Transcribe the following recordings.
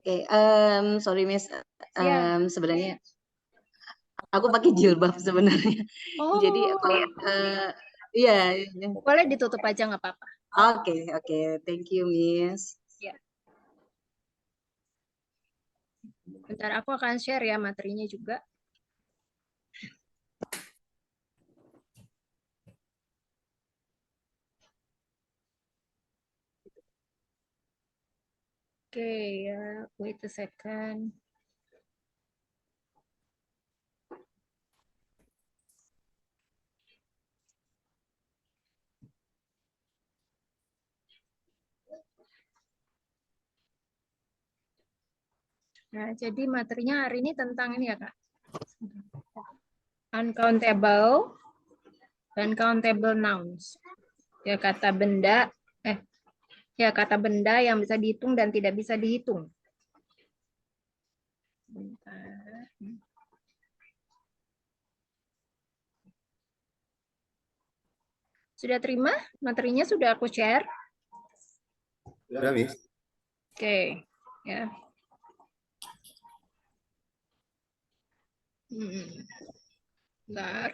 Oke, sorry Miss, Ya. sebenarnya aku pakai jilbab sebenarnya. Jadi Oh, kalau iya, iya. boleh ditutup aja nggak apa-apa. Oke, oke, thank you Miss. Ya. Bentar, aku akan share ya materinya juga. Oke ya, wait a second. Nah, jadi materinya hari ini tentang ini ya, Kak. Uncountable dan countable nouns. Ya, kata benda, eh, ya kata benda yang bisa dihitung dan tidak bisa dihitung. Bentar. Sudah terima? Materinya sudah aku share. Sudah, Miss. Oke, ya. Bentar.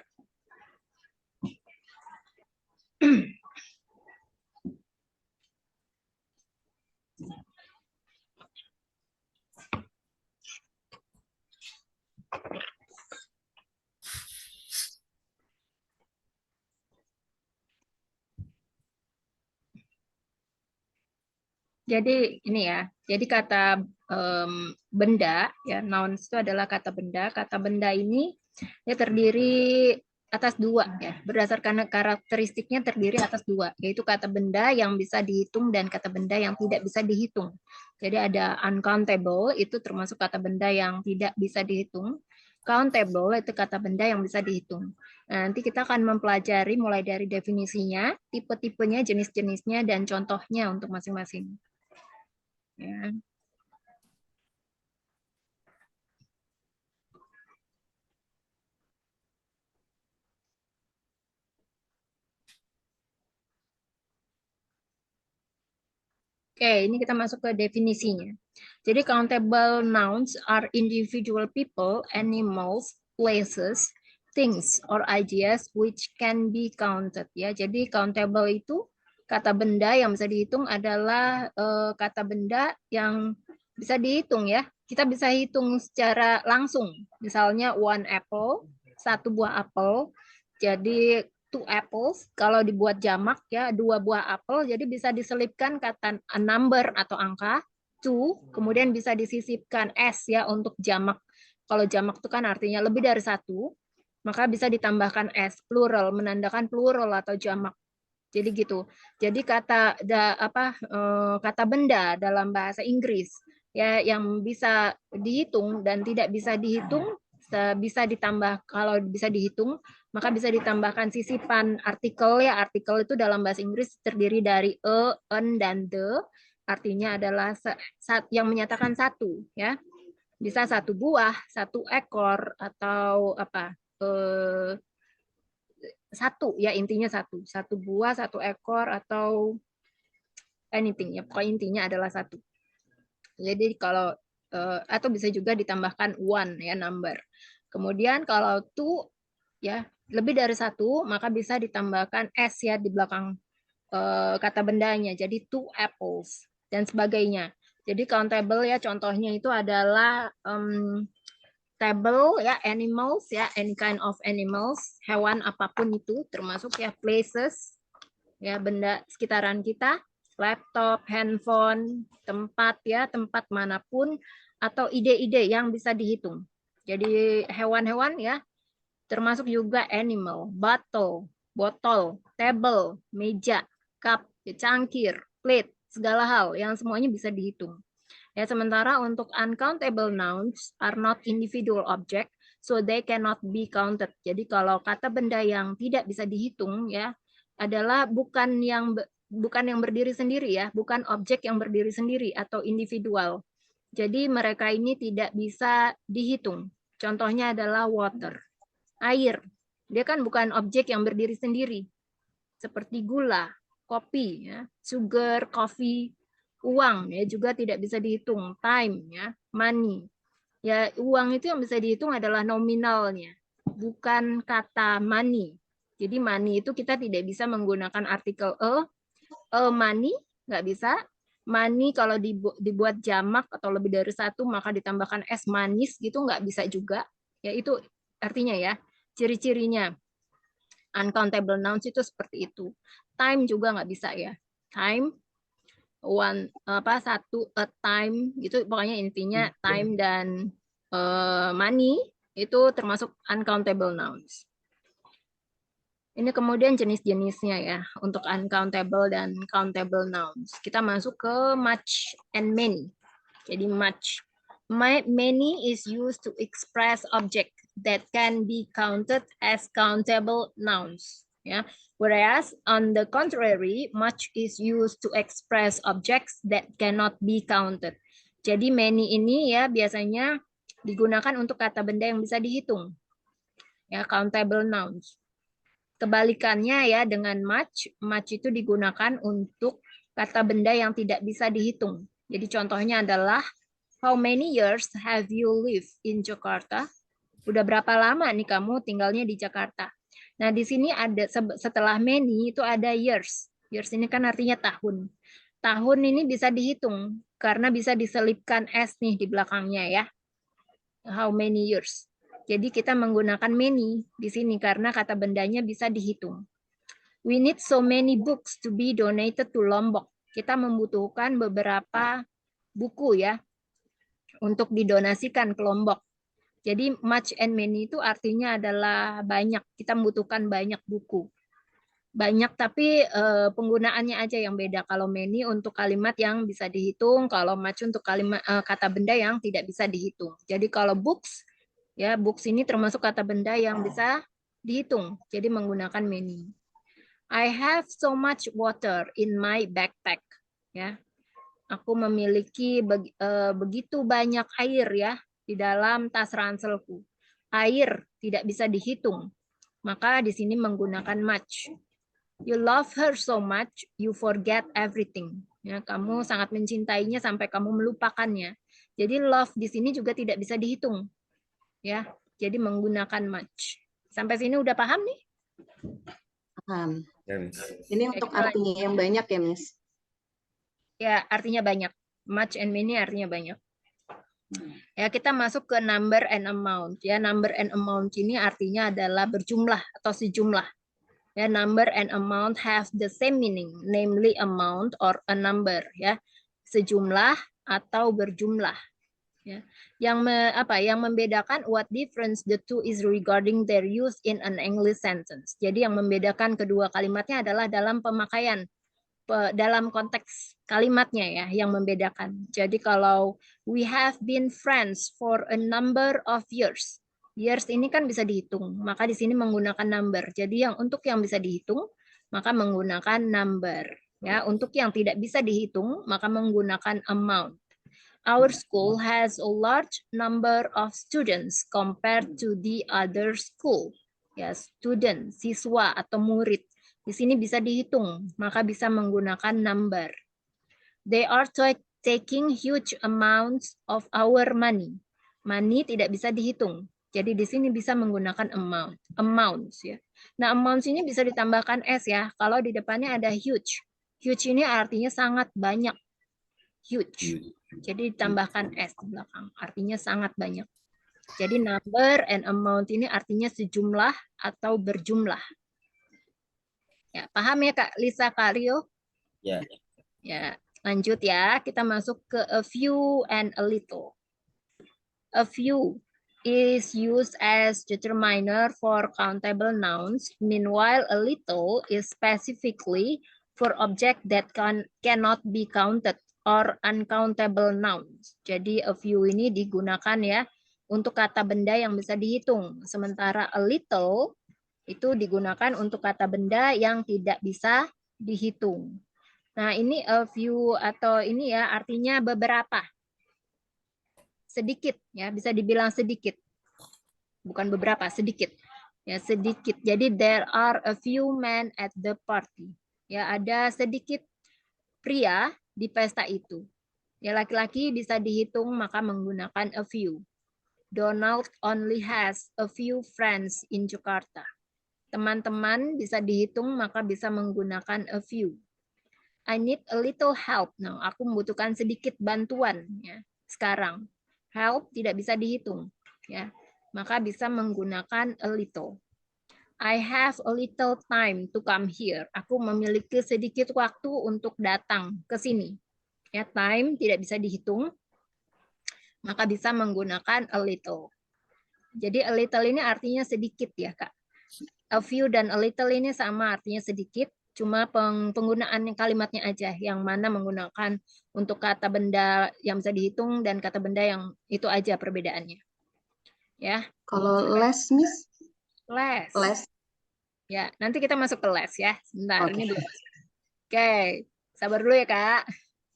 Jadi ini ya, jadi kata benda ya, nouns itu adalah kata benda. Kata benda ini ya terdiri atas dua ya, berdasarkan karakteristiknya terdiri atas dua, yaitu kata benda yang bisa dihitung dan kata benda yang tidak bisa dihitung. Jadi ada uncountable, itu termasuk kata benda yang tidak bisa dihitung. Countable itu kata benda yang bisa dihitung. Nah, nanti kita akan mempelajari mulai dari definisinya, tipe-tipenya, jenis-jenisnya, dan contohnya untuk masing-masing. Ya. Oke, ini kita masuk ke definisinya. Jadi countable nouns are individual people, animals, places, things, or ideas which can be counted. Ya, jadi countable itu kata benda yang bisa dihitung adalah kata benda yang bisa dihitung ya. Kita bisa hitung secara langsung. Misalnya one apple, satu buah apel. Jadi two apples, kalau dibuat jamak ya, dua buah apel, jadi bisa diselipkan kata number atau angka, two, kemudian bisa disisipkan s ya untuk jamak. Kalau jamak itu kan artinya lebih dari satu, maka bisa ditambahkan s, plural, menandakan plural atau jamak. Jadi gitu. Jadi kata benda dalam bahasa Inggris ya yang bisa dihitung dan tidak bisa dihitung bisa ditambah, kalau bisa dihitung maka bisa ditambahkan sisipan artikel ya. Artikel itu dalam bahasa Inggris terdiri dari an, dan the. Artinya adalah yang menyatakan satu ya. Bisa satu buah, satu ekor, atau apa? Satu ya, intinya satu. Satu buah, satu ekor, atau anything ya. Pokoknya intinya adalah satu. Jadi kalau atau bisa juga ditambahkan one ya, number. Kemudian kalau two ya lebih dari satu, maka bisa ditambahkan s ya di belakang kata bendanya. Jadi two apples dan sebagainya. Jadi countable ya, contohnya itu adalah table ya, animals ya, any kind of animals, hewan apapun itu, termasuk ya places ya, benda sekitaran kita, laptop, handphone, tempat ya, tempat manapun, atau ide-ide yang bisa dihitung. Jadi hewan-hewan ya, termasuk juga animal, botol, table, meja, cup, cangkir, plate, segala hal yang semuanya bisa dihitung. Ya, sementara untuk uncountable nouns are not individual object, so they cannot be counted. Jadi kalau kata benda yang tidak bisa dihitung ya adalah bukan yang berdiri sendiri ya, bukan objek yang berdiri sendiri atau individual. Jadi mereka ini tidak bisa dihitung. Contohnya adalah water, air. Dia kan bukan objek yang berdiri sendiri. Seperti gula, kopi, ya, sugar, coffee, Uang ya juga tidak bisa dihitung. Time ya, money. Ya, uang itu yang bisa dihitung adalah nominalnya, bukan kata money. Jadi money itu kita tidak bisa menggunakan artikel money, nggak bisa. Money kalau dibuat jamak atau lebih dari satu maka ditambahkan s manis gitu nggak bisa juga. Ya itu artinya ya, ciri-cirinya. Uncountable nouns itu seperti itu. Time juga nggak bisa ya. Time, one satu, a time gitu, pokoknya intinya time dan money itu termasuk uncountable nouns. Ini kemudian jenis-jenisnya ya untuk uncountable dan countable nouns. Kita masuk ke much and many. Jadi much, many is used to express object that can be counted as countable nouns. Ya, whereas on the contrary, much is used to express objects that cannot be counted. Jadi many ini ya biasanya digunakan untuk kata benda yang bisa dihitung. Ya, countable nouns. Kebalikannya ya dengan much itu digunakan untuk kata benda yang tidak bisa dihitung. Jadi contohnya adalah how many years have you lived in Jakarta? Udah berapa lama nih kamu tinggalnya di Jakarta? Nah, di sini ada setelah many itu ada years. Years ini kan artinya tahun. Tahun ini bisa dihitung karena bisa diselipkan s nih di belakangnya ya. How many years? Jadi kita menggunakan many di sini karena kata bendanya bisa dihitung. We need so many books to be donated to Lombok. Kita membutuhkan beberapa buku ya untuk didonasikan ke Lombok. Jadi much and many itu artinya adalah banyak. Kita membutuhkan banyak buku. Banyak tapi penggunaannya aja yang beda. Kalau many untuk kalimat yang bisa dihitung, kalau much untuk kalimat kata benda yang tidak bisa dihitung. Jadi kalau books ya, books ini termasuk kata benda yang bisa dihitung. Jadi menggunakan many. I have so much water in my backpack. Ya, aku memiliki begitu banyak air ya di dalam tas ranselku. Air tidak bisa dihitung. Maka di sini menggunakan much. You love her so much, you forget everything. Ya, kamu sangat mencintainya sampai kamu melupakannya. Jadi love di sini juga tidak bisa dihitung. Ya, jadi menggunakan much. Sampai sini udah paham nih? Paham. Ya, Miss. Ini untuk artinya yang banyak ya, Miss? Ya, artinya banyak. Much and many artinya banyak. Ya, kita masuk ke number and amount. Ya, number and amount ini artinya adalah berjumlah atau sejumlah. Ya, number and amount have the same meaning, namely amount or a number. Ya, sejumlah atau berjumlah. Ya. Yang membedakan what difference the two is regarding their use in an English sentence. Jadi yang membedakan kedua kalimatnya adalah dalam pemakaian, dalam konteks kalimatnya ya yang membedakan. Jadi kalau we have been friends for a number of years. Years ini kan bisa dihitung, maka di sini menggunakan number. Jadi untuk yang bisa dihitung, maka menggunakan number. Ya, untuk yang tidak bisa dihitung, maka menggunakan amount. Our school has a large number of students compared to the other school. Ya, student, siswa atau murid. Di sini bisa dihitung, maka bisa menggunakan number. They are taking huge amounts of our money. Money tidak bisa dihitung. Jadi di sini bisa menggunakan amount. Amounts ya. Nah, amounts ini bisa ditambahkan s ya. Kalau di depannya ada huge. Huge ini artinya sangat banyak. Huge. Jadi ditambahkan s di belakang. Artinya sangat banyak. Jadi number and amount ini artinya sejumlah atau berjumlah. Ya, paham ya Kak Lisa, Kak Rio? Ya. Ya, lanjut ya. Kita masuk ke a few and a little. A few is used as determiner for countable nouns. Meanwhile, a little is specifically for object that cannot be counted or uncountable nouns. Jadi a few ini digunakan ya untuk kata benda yang bisa dihitung. Sementara a little itu digunakan untuk kata benda yang tidak bisa dihitung. Nah, ini a few atau ini ya artinya beberapa. Sedikit ya, bisa dibilang sedikit. Bukan beberapa, sedikit. Ya, sedikit. Jadi there are a few men at the party. Ya, ada sedikit pria di pesta itu. Ya, laki-laki bisa dihitung maka menggunakan a few. Donald only has a few friends in Jakarta. Teman-teman bisa dihitung maka bisa menggunakan a few. I need a little help. Nah, aku membutuhkan sedikit bantuan ya. Sekarang help tidak bisa dihitung ya. Maka bisa menggunakan a little. I have a little time to come here. Aku memiliki sedikit waktu untuk datang ke sini. Ya, time tidak bisa dihitung, maka bisa menggunakan a little. Jadi a little ini artinya sedikit ya, Kak. A few dan a little ini sama artinya sedikit, cuma penggunaan kalimatnya aja yang mana menggunakan untuk kata benda yang bisa dihitung dan kata benda yang itu aja perbedaannya. Ya. Kalau less, Miss? Less. Less. Ya, nanti kita masuk ke less ya. Sebentar, Oke. ini belum. Oke, sabar dulu ya, Kak.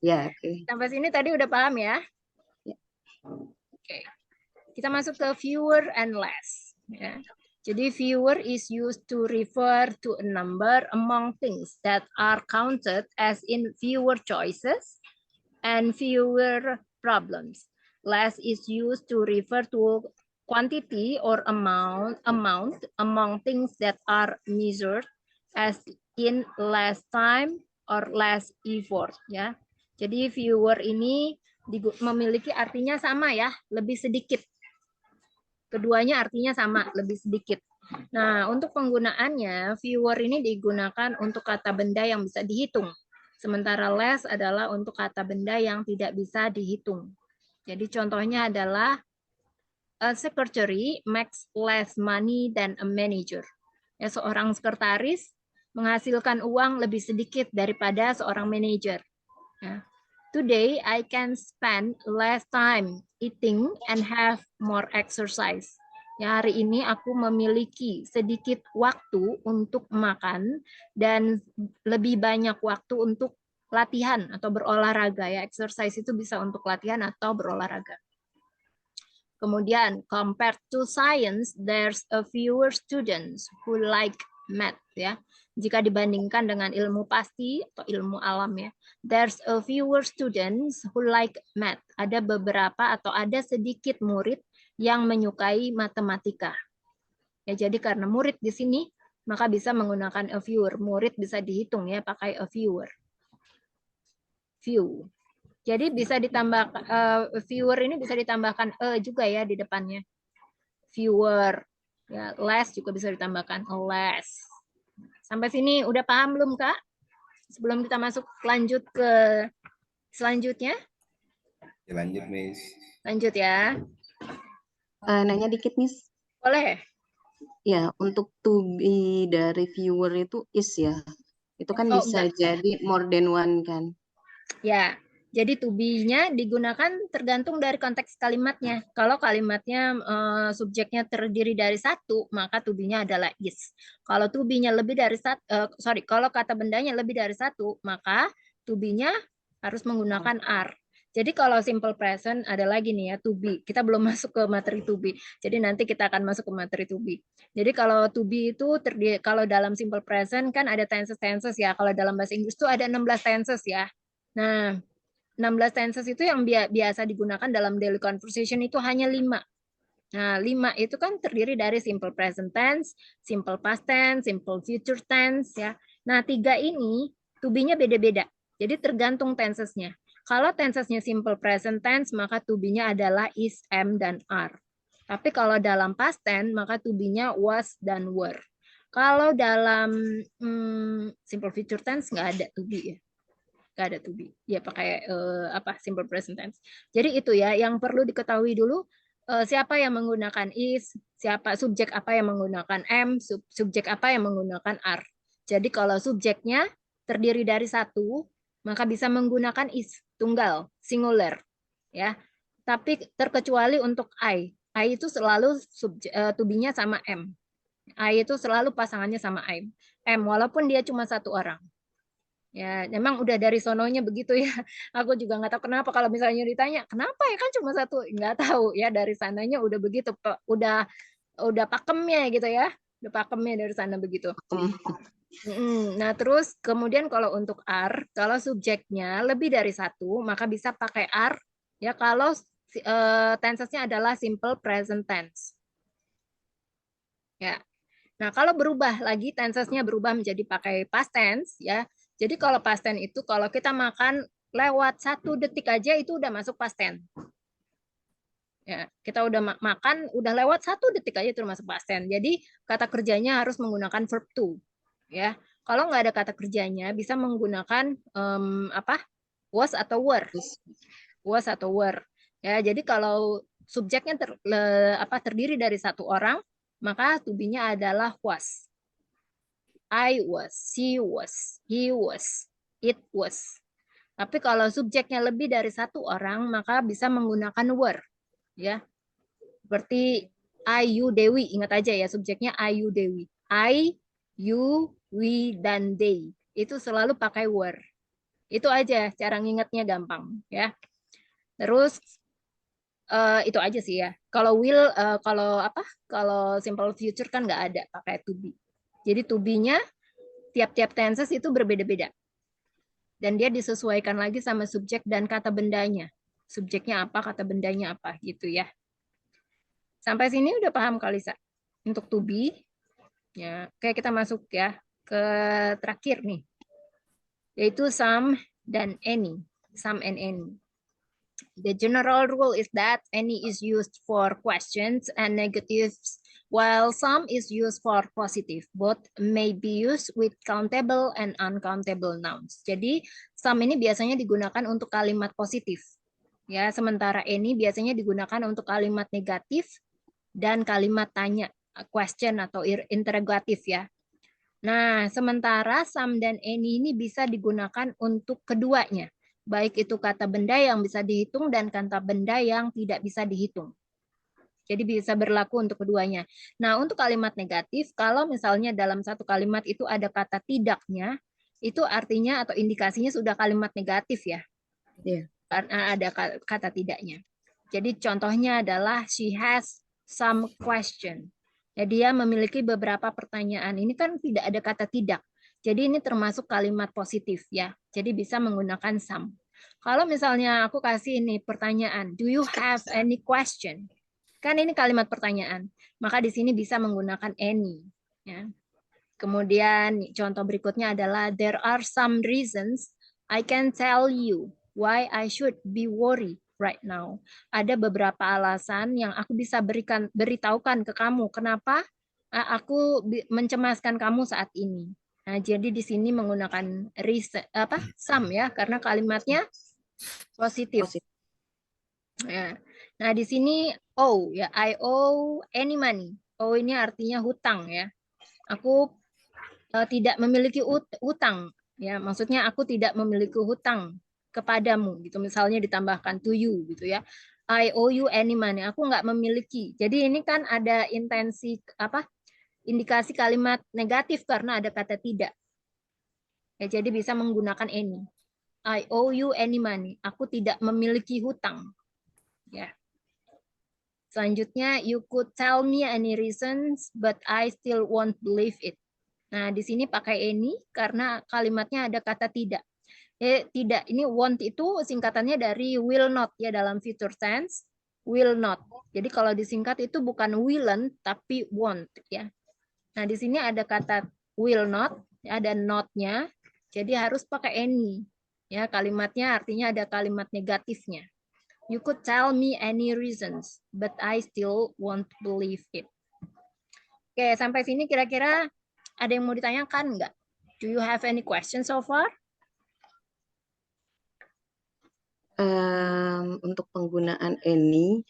Ya, oke. Sampai sini tadi udah paham ya? Ya. Oke. Kita masuk ke fewer and less. Ya. Jadi fewer is used to refer to a number among things that are counted as in fewer choices and fewer problems. Less is used to refer to quantity or amount among things that are measured as in less time or less effort. Ya. Jadi fewer ini memiliki artinya sama ya, lebih sedikit. Keduanya artinya sama, lebih sedikit. Nah, untuk penggunaannya, fewer ini digunakan untuk kata benda yang bisa dihitung. Sementara less adalah untuk kata benda yang tidak bisa dihitung. Jadi contohnya adalah a secretary makes less money than a manager. Ya, seorang sekretaris menghasilkan uang lebih sedikit daripada seorang manajer. Ya. Today, I can spend less time eating and have more exercise. Ya, hari ini aku memiliki sedikit waktu untuk makan dan lebih banyak waktu untuk latihan atau berolahraga. Ya, exercise itu bisa untuk latihan atau berolahraga. Kemudian, compared to science, there's a fewer students who like math. Ya, jika dibandingkan dengan ilmu pasti atau ilmu alam ya, there's a fewer students who like math. Ada beberapa atau ada sedikit murid yang menyukai matematika. Ya, jadi karena murid di sini, maka bisa menggunakan a fewer. Murid bisa dihitung ya pakai a fewer. Few. Jadi bisa ditambah fewer ini bisa ditambahkan juga ya di depannya. Fewer. Ya, less juga bisa ditambahkan less. Sampai sini udah paham belum, Kak? Sebelum kita masuk lanjut ke selanjutnya. Ya, lanjut, Miss. Lanjut ya. Nanya dikit, Miss. Boleh. Ya, untuk to be dari viewer itu is ya. Itu kan bisa jadi more than one kan. Ya, jadi to be-nya digunakan tergantung dari konteks kalimatnya. Kalau kalimatnya subjeknya terdiri dari satu, maka to be-nya adalah is. Kalau to be-nya lebih dari kalau kata bendanya lebih dari satu, maka to be-nya harus menggunakan are. Jadi kalau simple present ada lagi nih ya, to be. Kita belum masuk ke materi to be. Jadi nanti kita akan masuk ke materi to be. Jadi kalau to be itu kalau dalam simple present kan ada tenses ya. Kalau dalam bahasa Inggris itu ada 16 tenses ya. Nah, 16 tenses itu yang biasa digunakan dalam daily conversation itu hanya 5. Nah, 5 itu kan terdiri dari simple present tense, simple past tense, simple future tense ya. Nah, 3 ini to be-nya beda-beda. Jadi tergantung tensesnya. Kalau tensesnya simple present tense, maka to be-nya adalah is, am, dan are. Tapi kalau dalam past tense, maka to be-nya was dan were. Kalau dalam simple future tense nggak ada to be ya. Nggak ada to be. Ya pakai simple present tense. Jadi itu ya yang perlu diketahui dulu, siapa yang menggunakan is, siapa subjek apa yang menggunakan am, subjek apa yang menggunakan are. Jadi kalau subjeknya terdiri dari satu, maka bisa menggunakan is, tunggal, singular, ya. Tapi terkecuali untuk I. I itu selalu to be-nya sama am. I itu selalu pasangannya sama am. Walaupun dia cuma satu orang. Ya, memang udah dari sononya begitu ya. Aku juga nggak tahu kenapa kalau misalnya ditanya, kenapa ya kan cuma satu? Nggak tahu ya, dari sananya udah begitu. Udah pakemnya gitu ya. Udah pakemnya dari sana begitu. Nah, terus kemudian kalau untuk are, kalau subjeknya lebih dari satu, maka bisa pakai are. Ya, kalau tensesnya adalah simple present tense. Ya. Nah, kalau berubah lagi tensesnya berubah menjadi pakai past tense, ya. Jadi kalau past tense itu kalau kita makan lewat 1 detik aja itu udah masuk past tense. Ya, kita udah makan, udah lewat 1 detik aja itu masuk past tense. Jadi kata kerjanya harus menggunakan verb to. Ya, kalau nggak ada kata kerjanya bisa menggunakan was atau were. Was atau were. Ya, jadi kalau subjeknya terdiri dari satu orang, maka to be-nya adalah was. I was, she was, he was, it was. Tapi kalau subjeknya lebih dari satu orang, maka bisa menggunakan were. Ya, seperti I, you, Dewi. Ingat aja ya, subjeknya I, you, Dewi. I, you, we, dan they. Itu selalu pakai were. Itu aja, cara ngingetnya gampang. Ya. Terus, itu aja sih ya. Kalau will, kalau simple future kan nggak ada, pakai to be. Jadi to be-nya, tiap-tiap tenses itu berbeda-beda. Dan dia disesuaikan lagi sama subjek dan kata bendanya. Subjeknya apa, kata bendanya apa, gitu ya. Sampai sini udah paham Kalisa? Untuk to be, ya, kayak kita masuk ya ke terakhir nih, yaitu some dan any. Some and any. The general rule is that any is used for questions and negatives, while some is used for positive. Both may be used with countable and uncountable nouns. Jadi some ini biasanya digunakan untuk kalimat positif. Ya, sementara any biasanya digunakan untuk kalimat negatif dan kalimat tanya, question atau interrogatif ya. Nah, sementara some dan any ini bisa digunakan untuk keduanya. Baik itu kata benda yang bisa dihitung dan kata benda yang tidak bisa dihitung. Jadi bisa berlaku untuk keduanya. Nah, untuk kalimat negatif, kalau misalnya dalam satu kalimat itu ada kata tidaknya, itu artinya atau indikasinya sudah kalimat negatif ya. Yeah. Karena ada kata tidaknya. Jadi contohnya adalah she has some question. Ya, dia memiliki beberapa pertanyaan. Ini kan tidak ada kata tidak. Jadi ini termasuk kalimat positif ya. Jadi bisa menggunakan some. Kalau misalnya aku kasih ini pertanyaan, do you have any question? Kan ini kalimat pertanyaan. Maka di sini bisa menggunakan any. Ya. Kemudian contoh berikutnya adalah there are some reasons I can tell you why I should be worried right now. Ada beberapa alasan yang aku bisa beritahukan ke kamu kenapa aku mencemaskan kamu saat ini. Nah, jadi di sini menggunakan some ya karena kalimatnya positif. Ya. Nah, di sini ya I owe any money. Owe ini artinya hutang ya. Aku tidak memiliki hutang ya, maksudnya aku tidak memiliki hutang kepadamu gitu, misalnya ditambahkan to you gitu ya, I owe you any money, aku nggak memiliki. Jadi ini kan ada intensi indikasi kalimat negatif karena ada kata tidak ya, jadi bisa menggunakan any. I owe you any money, aku tidak memiliki hutang ya. Selanjutnya, you could tell me any reasons but I still won't believe it. Nah, di sini pakai any karena kalimatnya ada kata tidak. Tidak, ini won't itu singkatannya dari will not ya dalam future tense, will not. Jadi kalau disingkat itu bukan willn't tapi won't ya. Nah, di sini ada kata will not, ada not-nya. Jadi harus pakai any. Ya, kalimatnya artinya ada kalimat negatifnya. You could tell me any reasons, but I still won't believe it. Oke, sampai sini kira-kira ada yang mau ditanyakan nggak? Do you have any questions so far? Untuk penggunaan any,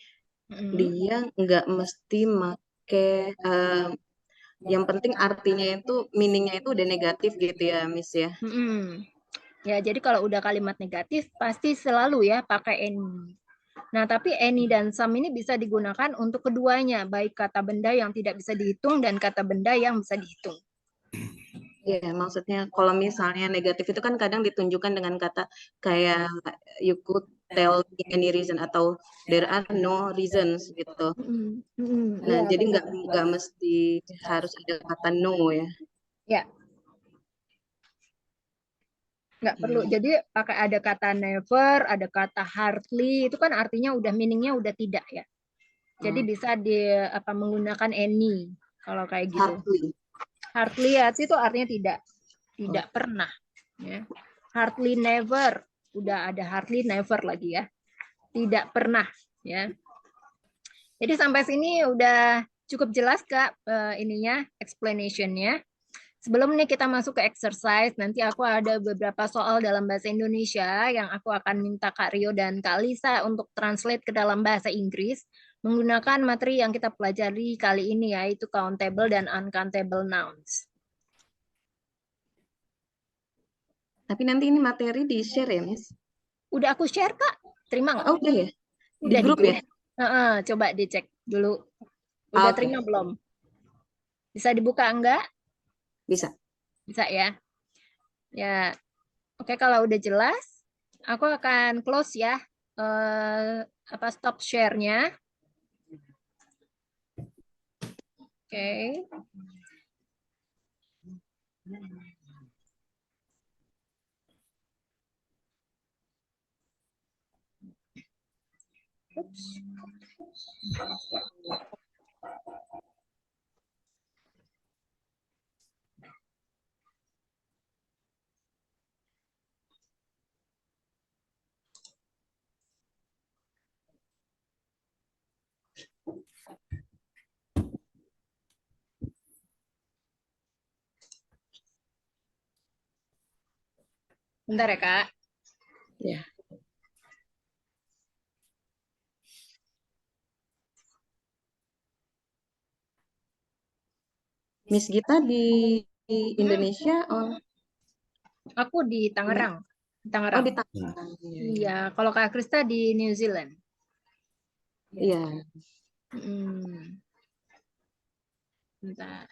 dia nggak mesti make, yang penting artinya itu, meaningnya itu udah negatif gitu ya, Miss ya? Ya, jadi kalau udah kalimat negatif, pasti selalu ya pakai any. Nah, tapi any dan some ini bisa digunakan untuk keduanya, baik kata benda yang tidak bisa dihitung dan kata benda yang bisa dihitung. Iya, maksudnya kalau misalnya negatif itu kan kadang ditunjukkan dengan kata kayak you could tell me any reason atau there are no reasons gitu. Nah, jadi nggak mesti harus ada kata no ya. Ya. Nggak perlu. Jadi pakai ada kata never, ada kata hardly, itu kan artinya udah meaningnya udah tidak ya. Jadi bisa menggunakan any kalau kayak gitu. Hardly. Hardly ya itu artinya tidak pernah. Ya. Hardly never, udah ada hardly never lagi ya. Tidak pernah ya. Jadi sampai sini udah cukup jelas Kak explanation-nya. Sebelum nih kita masuk ke exercise, nanti aku ada beberapa soal dalam bahasa Indonesia yang aku akan minta Kak Rio dan Kak Lisa untuk translate ke dalam bahasa Inggris menggunakan materi yang kita pelajari kali ini yaitu countable dan uncountable nouns. Tapi nanti ini materi di-share ya, Miss? Udah aku share Kak, terima nggak? Oh, udah ya? Di Udah grup ya? Coba dicek dulu. Udah Oke. terima belum? Bisa dibuka enggak? Bisa. Bisa ya. Ya, oke kalau udah jelas, aku akan close ya. Stop share-nya. Oke. Oops. Bentar ya, Kak. Ya. Miss Gita di Indonesia, Aku di Tangerang. Di Tangerang. di Tangerang. Iya, kalau Kak Krista di New Zealand. Iya. Bentar.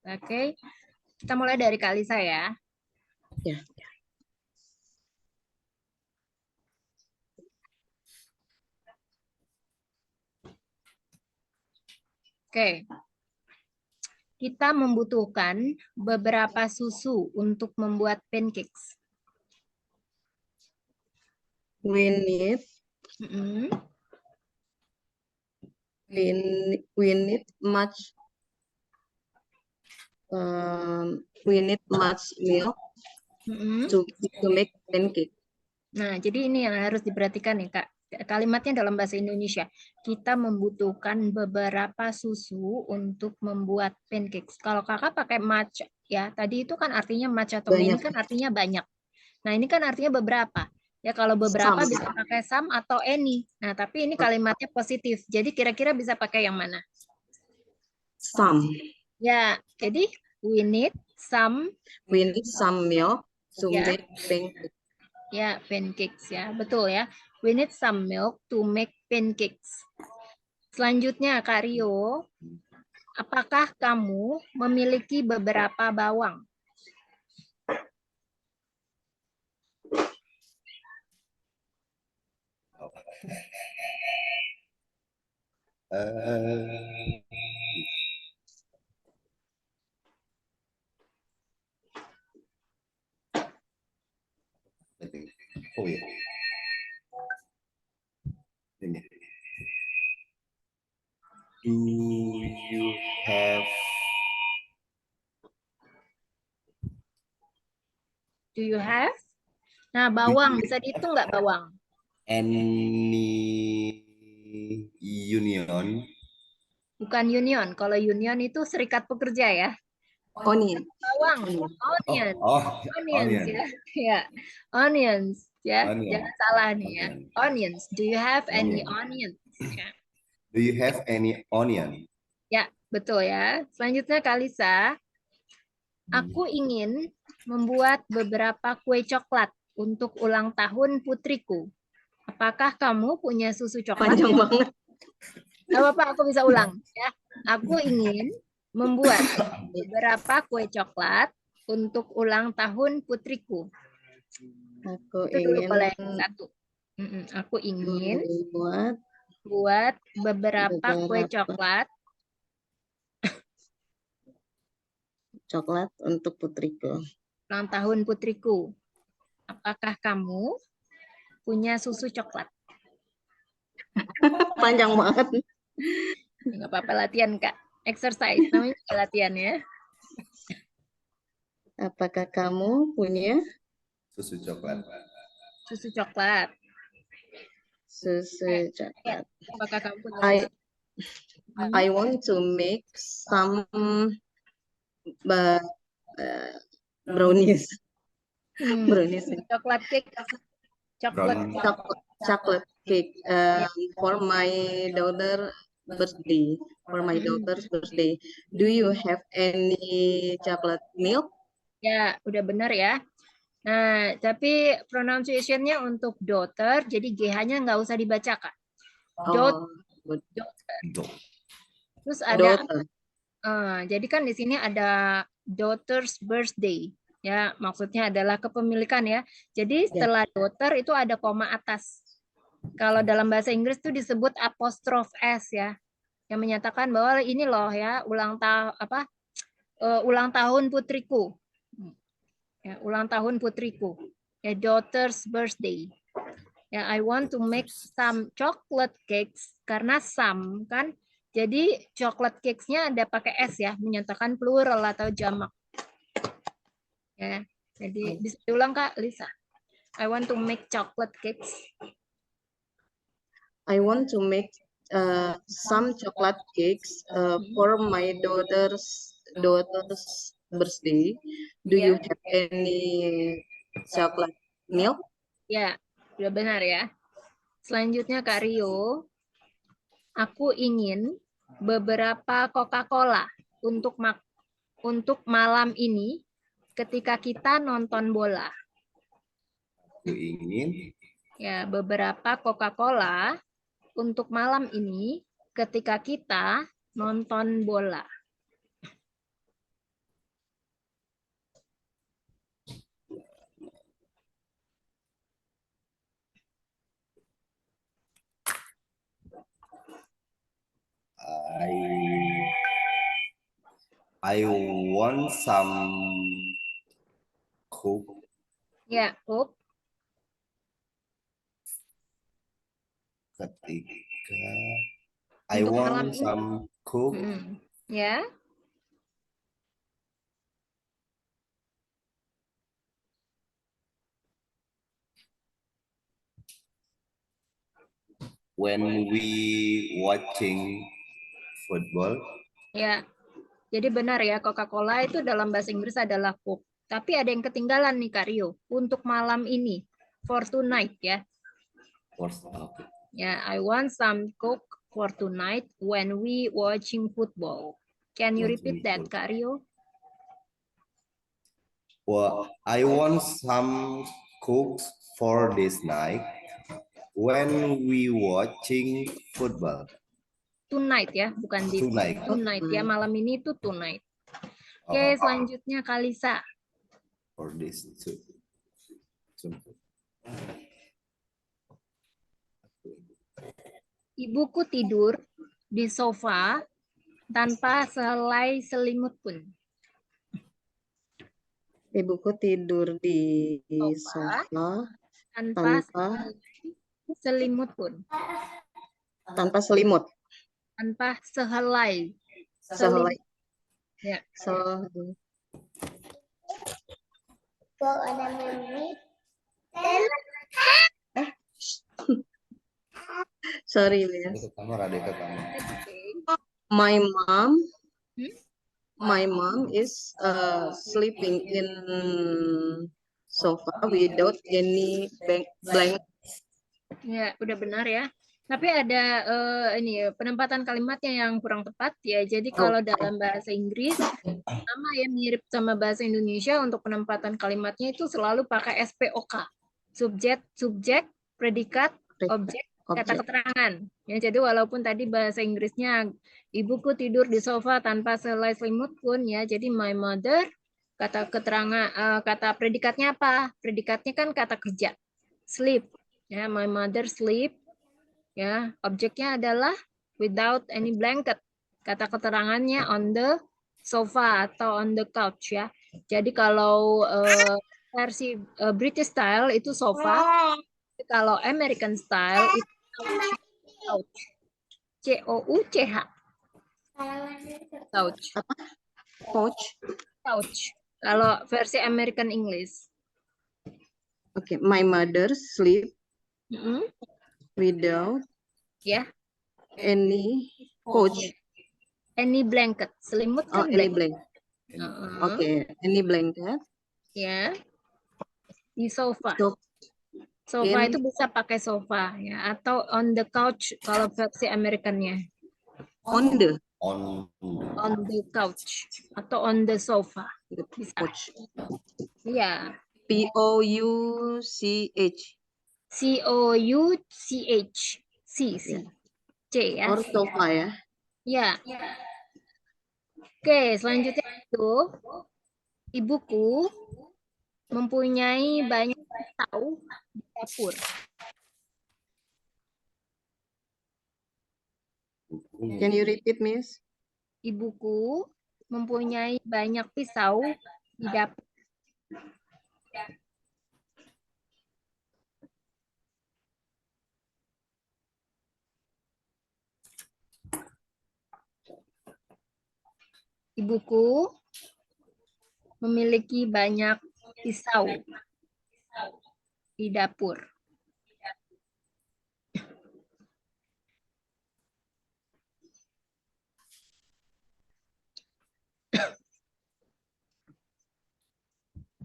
Oke, kita mulai dari Kak Lisa ya. Ya. Oke. Kita membutuhkan beberapa susu untuk membuat pancakes. We need much milk to make pancake. Nah, jadi ini yang harus diperhatikan nih Kak. Kalimatnya dalam bahasa Indonesia. Kita membutuhkan beberapa susu untuk membuat pancakes. Kalau kakak pakai much, ya tadi itu kan artinya much atau many kan artinya banyak. Nah, ini kan artinya beberapa. Ya kalau beberapa Some. bisa pakai some atau any. Nah, tapi ini kalimatnya positif. Jadi kira-kira bisa pakai yang mana? Some. Ya, jadi we need some milk to make pancakes. Ya, pancakes ya. Betul ya. We need some milk to make pancakes. Selanjutnya, Kak Rio, apakah kamu memiliki beberapa bawang? Oh ya. Ini. Do you have Do you have? Nah, bawang bisa dihitung nggak bawang? any union? Bukan union. Kalau union itu serikat pekerja ya. Onion. Bawang, onions. Onions ya. Ya, onions ya. Onion. Jangan salah nih ya. Onions. Do you have any Onion. onions? Ya. Do you have any onion? Ya, betul ya. Selanjutnya Kalisa, aku ingin membuat beberapa kue coklat untuk ulang tahun putriku. Apakah kamu punya susu coklat? Panjang banget. Gak apa-apa, aku bisa ulang ya. Aku ingin membuat beberapa kue coklat untuk ulang tahun putriku. Aku Itu dulu ingin boleh satu. Aku ingin Buat buat beberapa kue beberapa coklat coklat untuk putriku. ulang tahun putriku. Apakah kamu punya susu coklat? Panjang banget. Nggak apa-apa, latihan, Kak. Exercise, namanya juga latihan ya. Apakah kamu punya Susu coklat. Susu coklat. susu coklat? Apakah kamu punya I susu? I want to make some ba- uh, brownies. Brownies. Coklat cake. Coklat Brown. cake. Chocolate cake for my daughter birthday. For my daughter's birthday. Do you have any chocolate milk? Ya, udah benar ya. Nah, tapi pronunciation-nya untuk daughter, jadi GH-nya nggak usah dibaca, Kak. Oh, good. Terus ada, Daughter. jadi kan di sini ada daughter's birthday. Ya, maksudnya adalah kepemilikan ya. Jadi setelah daughter itu ada koma atas. Kalau dalam bahasa Inggris itu disebut apostrophe S ya, yang menyatakan bahwa ini loh ya ulang tahun putriku. Ya, ulang tahun putriku. Ya, daughter's birthday. Ya, I want to make some chocolate cakes karena some kan. Jadi chocolate cakes-nya ada pakai S ya, menyatakan plural atau jamak. Ya, jadi bisa diulang Kak Lisa. I want to make chocolate cakes. I want to make some chocolate cakes for my daughter's birthday. Do you have any chocolate milk? Ya, sudah benar ya. Selanjutnya Kak Rio, aku ingin beberapa Coca-Cola untuk malam ini ketika kita nonton bola. Aku ingin Ya, beberapa Coca-Cola untuk malam ini ketika kita nonton bola. I want some Coke. Ya, Coke. Ketika I Untuk malam want ini. some Coke. Ya. When we watching football. Ya. Jadi benar ya, Coca-Cola itu dalam bahasa Inggris adalah Coke. Tapi ada yang ketinggalan nih Kak Rio. Untuk malam ini, for tonight ya. Ya, I want some Coke for tonight when we watching football. Can you repeat that, Kak Rio? Well, I want some Coke for this night when we watching football. Tonight ya, bukan this. Tonight ya, malam ini itu tonight. Oke, selanjutnya Kalisa. For this too. Ibuku tidur di sofa tanpa sehelai selimut pun. Ibuku tidur di sofa tanpa selimut pun. Tanpa selimut. Tanpa sehelai. Sehelai. Ya. Sorry, Lian. My mom is sleeping in sofa without any blanket. Ya, udah benar ya. Tapi ada ini penempatan kalimatnya yang kurang tepat ya. Jadi kalau dalam bahasa Inggris sama ya, mirip sama bahasa Indonesia, untuk penempatan kalimatnya itu selalu pakai SPOK. Subjek, predikat, objek, kata keterangan. Ya, jadi walaupun tadi bahasa Inggrisnya ibuku tidur di sofa tanpa sehelai selimut pun ya. Jadi my mother, kata keterangan, kata predikatnya apa? Predikatnya kan kata kerja. Sleep. Ya, my mother sleep. Ya, objeknya adalah without any blanket. Kata keterangannya on the sofa atau on the couch ya. Jadi kalau versi British style itu sofa, kalau American style itu couch. C-O-U-C-H. Couch. Apa? Couch. Couch. Kalau versi American English. Oke, my mother sleep Mm-mm. without Ya. any couch. Any blanket. Selimut Oh, kan any blanket. blanket. Oke, any blanket. Ya. Di sofa. So, Sofa in itu bisa pakai sofa ya atau on the couch kalau versi Amerikannya. on the On the couch atau on the sofa. Bisa. couch. Iya. P-O-U-C-H. C-O-U-C-H. C. C ya. Or sofa ya. Ya. Oke, selanjutnya itu ibuku mempunyai banyak pisau di dapur. Can you repeat, Miss? Ibuku mempunyai banyak pisau di dapur. Ibuku memiliki banyak pisau di dapur.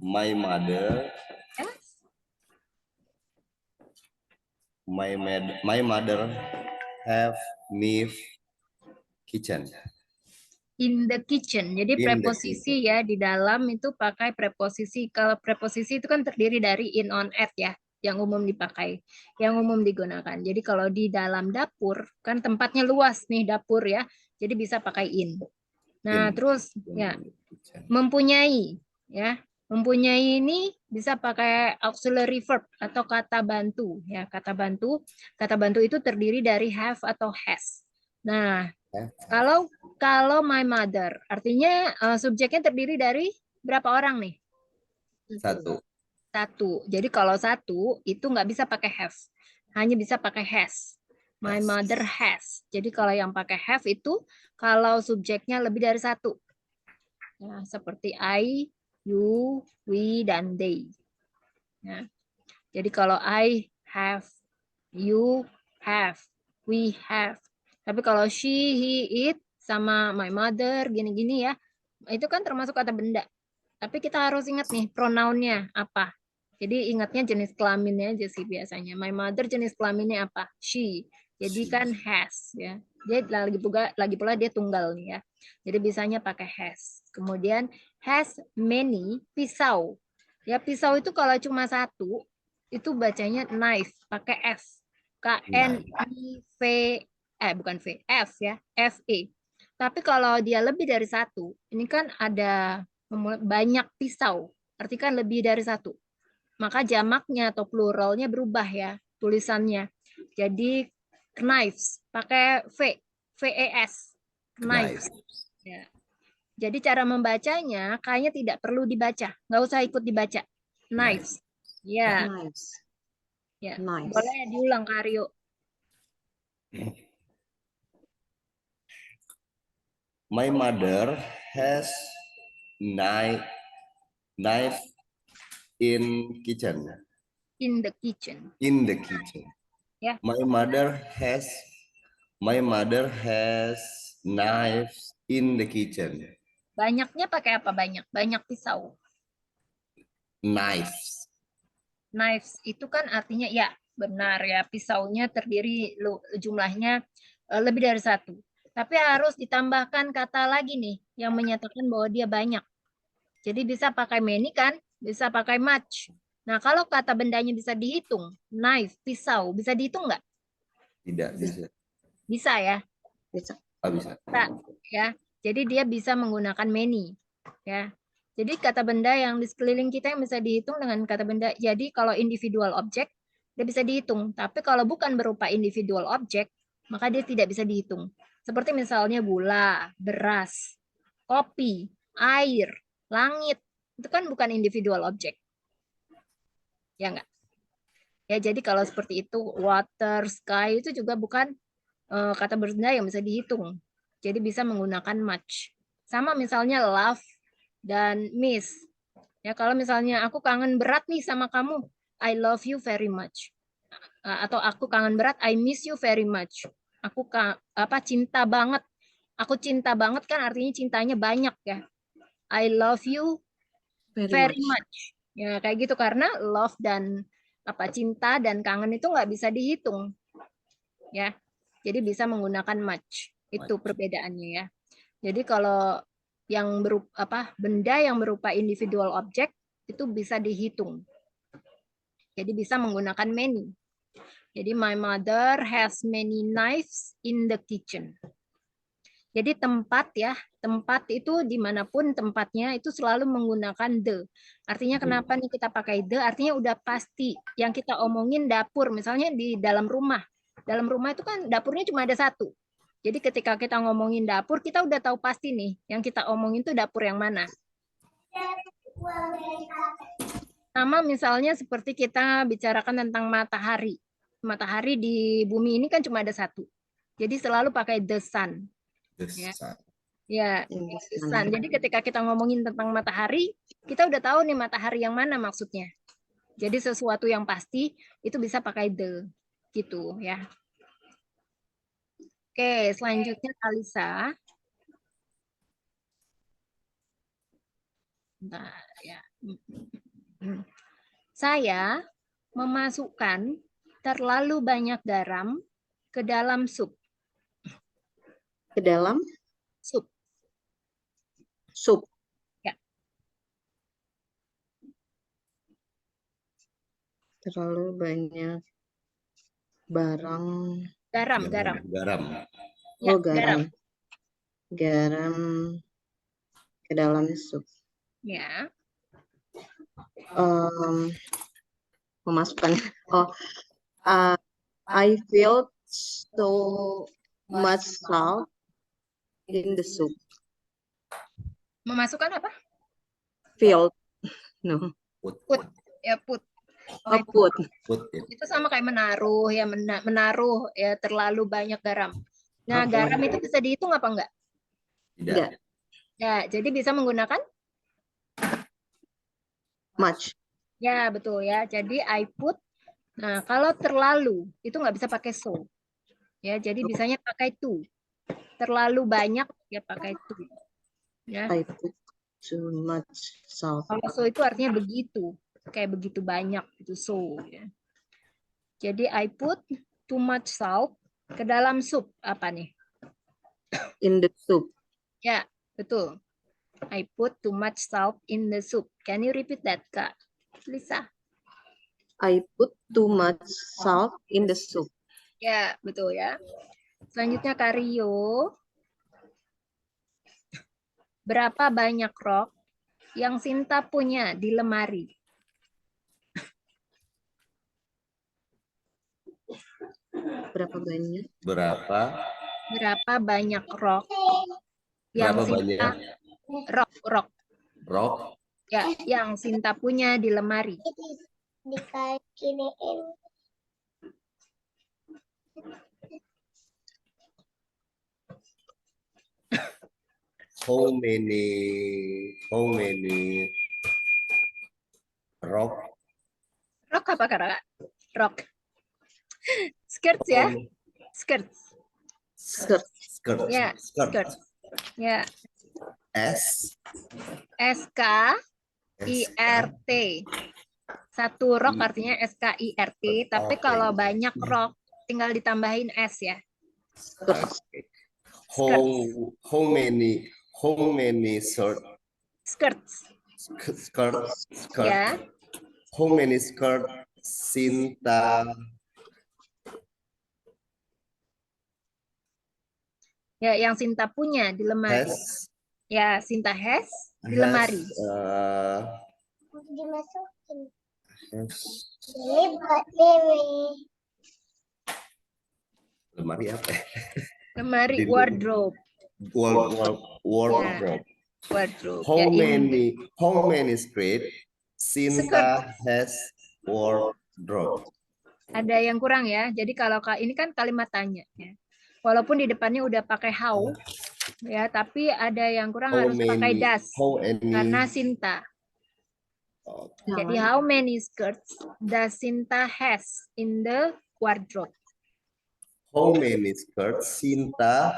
My mother, Yes. my mother have knife kitchen. In the kitchen. Jadi In the preposisi ya di dalam itu pakai preposisi. Kalau preposisi itu kan terdiri dari in, on, at ya, yang umum dipakai, yang umum digunakan. Jadi kalau di dalam dapur kan tempatnya luas nih dapur ya. Jadi bisa pakai in. Nah, In. terus ya mempunyai ya. Mempunyai ini bisa pakai auxiliary verb atau kata bantu ya. Kata bantu itu terdiri dari have atau has. Nah, kalau my mother, artinya subjeknya terdiri dari berapa orang nih? Satu. Satu. Jadi kalau satu itu nggak bisa pakai have, hanya bisa pakai has. My Has. mother has. Jadi kalau yang pakai have itu kalau subjeknya lebih dari satu. Ya, seperti I, you, we, dan they. Ya. Jadi kalau I have, you have, we have. Tapi kalau she, he, it, sama my mother, gini-gini ya, itu kan termasuk kata benda. Tapi kita harus ingat nih pronounnya apa. Jadi ingatnya jenis kelaminnya aja sih biasanya. My mother jenis kelaminnya apa? She. Jadi kan has ya. Dia lagi pula dia tunggal nih ya. Jadi bisanya pakai has. Kemudian has many pisau. Ya pisau itu kalau cuma satu itu bacanya knife pakai F. K-N-I-V bukan V, F ya, F-E. Tapi kalau dia lebih dari satu, ini kan ada banyak pisau, arti kan lebih dari satu. Maka jamaknya atau pluralnya berubah ya, tulisannya. Jadi knives, pakai V, V-E-S, knives. Ya. Jadi cara membacanya kayaknya tidak perlu dibaca, nggak usah ikut dibaca. Knives. Ya. Nice. Ya. Nice. Boleh diulang Kak Aryo. My mother has knife in kitchen. In the kitchen. In the kitchen. Ya. My mother has knives in the kitchen. Banyaknya pakai apa banyak? Banyak pisau. Knives. Knives itu kan artinya ya benar ya pisaunya terdiri jumlahnya lebih dari satu. Tapi harus ditambahkan kata lagi nih yang menyatakan bahwa dia banyak. Jadi bisa pakai many kan, bisa pakai much. Nah kalau kata bendanya bisa dihitung, knife, pisau, bisa dihitung nggak? Tidak bisa. Bisa ya. Bisa. Bisa. Ya. Jadi dia bisa menggunakan many. Ya. Jadi kata benda yang di sekeliling kita yang bisa dihitung dengan kata benda. Jadi kalau individual object dia bisa dihitung. Tapi kalau bukan berupa individual object, maka dia tidak bisa dihitung. Seperti misalnya gula, beras, kopi, air, langit. Itu kan bukan individual object. Ya enggak? Ya, jadi kalau seperti itu, water, sky itu juga bukan kata benda yang bisa dihitung. Jadi bisa menggunakan much. Sama misalnya love dan miss. Ya, kalau misalnya aku kangen berat nih sama kamu, I love you very much. Atau aku kangen berat, I miss you very much. Aku cinta banget. Aku cinta banget kan artinya cintanya banyak ya. I love you very much. Ya, kayak gitu karena love dan cinta dan kangen itu nggak bisa dihitung. Ya. Jadi bisa menggunakan much. Itu perbedaannya ya. Jadi kalau yang benda yang berupa individual object itu bisa dihitung. Jadi bisa menggunakan many. Jadi my mother has many knives in the kitchen. Jadi tempat ya, tempat itu dimanapun tempatnya itu selalu menggunakan the. Artinya kenapa nih kita pakai the? Artinya udah pasti. Yang kita omongin dapur, misalnya di dalam rumah. Dalam rumah itu kan dapurnya cuma ada satu. Jadi ketika kita ngomongin dapur, kita udah tahu pasti nih, yang kita omongin itu dapur yang mana. Sama misalnya seperti kita bicarakan tentang matahari. Matahari di bumi ini kan cuma ada satu. Jadi selalu pakai the sun. The Ya. sun. Ya, the sun. Jadi ketika kita ngomongin tentang matahari, kita udah tahu nih matahari yang mana maksudnya. Jadi sesuatu yang pasti itu bisa pakai the gitu ya. Oke, selanjutnya Alisa. Bentar, ya. Saya memasukkan terlalu banyak garam ke dalam sup. Ke dalam Sup. sup. Ya. Terlalu banyak barang. Garam. Garam. Ya, Oh, garam. Garam ke dalam sup. Ya. Memasukkan. I feel so much salt in the soup. Memasukkan apa? Feel. No. Put. Ya, put. Oh, put. Itu sama kayak menaruh ya, menaruh ya terlalu banyak garam. Nah, garam itu bisa dihitung apa enggak? Tidak. Ya, jadi bisa menggunakan Much. ya, betul ya. Jadi I put. Nah, kalau terlalu itu nggak bisa pakai so. Ya, jadi bisanya pakai to. Terlalu banyak ya pakai to. Ya. I put too much salt. Kalau so itu artinya begitu. Kayak begitu banyak itu so ya. Jadi I put too much salt ke dalam sup apa nih? In the soup. Ya, betul. I put too much salt in the soup. Can you repeat that, Kak? Lisa. I put too much salt in the soup. Ya, betul ya. Selanjutnya Kak Rio. Berapa banyak rok yang Sinta punya di lemari? Berapa banyak? Berapa banyak rok yang Berapa Sinta banyak? rok ya yang Sinta punya di lemari? How many rock? Rok apa Kak? Rok. Skirts ya? Skirts. Skirt. Ya, skirt. Ya. SKIRT. Satu rok artinya SKIRT, tapi kalau banyak rok tinggal ditambahin S ya. How many Skirts. Ya. How many skirt Sinta Ya, yang Sinta punya di lemari. has? Ya, Sinta has di lemari. Has Ini lemari apa? Lemari, Dinding. wardrobe. Wardrobe. Wardrobe. How Ya, many skirt Sinta has wardrobe? ada yang kurang ya. Jadi kalau ini kan kalimat tanya ya. Walaupun di depannya udah pakai how ya, tapi ada yang kurang How harus pakai many- das how any- karena Sinta. Oh, Jadi how many skirts does Sinta has in the wardrobe? how many skirts Sinta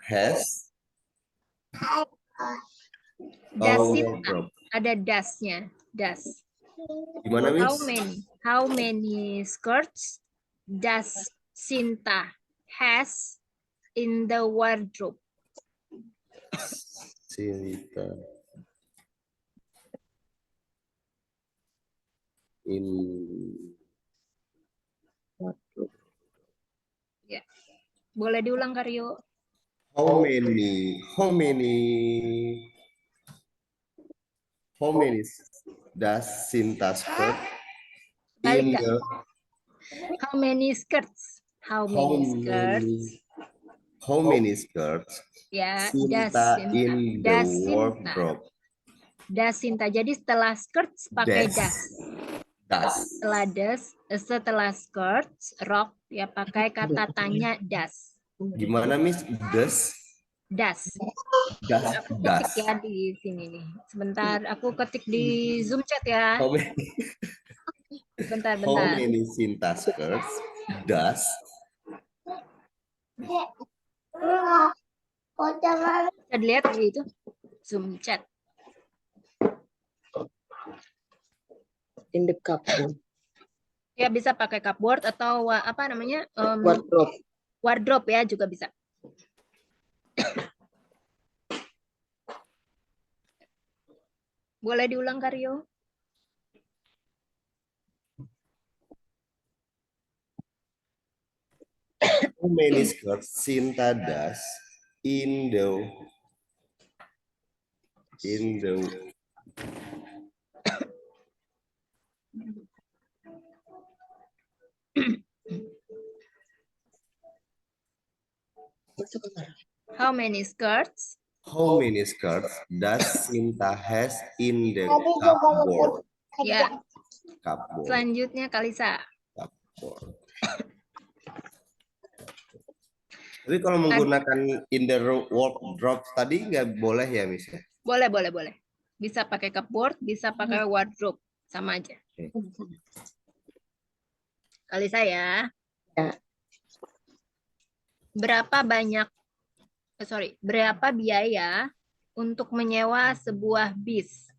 has Das our Sinta. wardrobe? Ada dasnya. Das. Gimana, How Miss? many? How many skirts does Sinta has in the wardrobe? Sinta in wardrobe. Boleh diulang, Karyo? How many does Sinta skirt Balik in Kak. the How many skirts? How many skirts? How many skirts Ya, Sinta in the Das Sinta. wardrobe? Das Sinta. Jadi setelah skirts pakai das. Das. Setelah skirts, rok ya pakai kata tanya das. Gimana, Miss? Das. Das. Das. Aku Das. ketik ya di sini nih. Sebentar, aku ketik di Zoom chat ya. How many, Bentar. how many Sinta skirts does Bisa dilihat di itu Zoom chat. In the cupboard. Ya bisa pakai cupboard atau apa namanya? Wardrobe. Wardrobe ya juga bisa. Boleh diulang, Karyo? how many skirts Sinta does in the How many skirts? how many skirts does Sinta has in the cupboard? Ya, Cupboard. selanjutnya Kalisa. Cupboard. Tapi kalau menggunakan in the wardrobe tadi nggak boleh ya, Miss? Boleh. Bisa pakai cupboard, bisa pakai wardrobe. Sama aja. Kalisa ya. Ya. Berapa biaya untuk menyewa sebuah bis?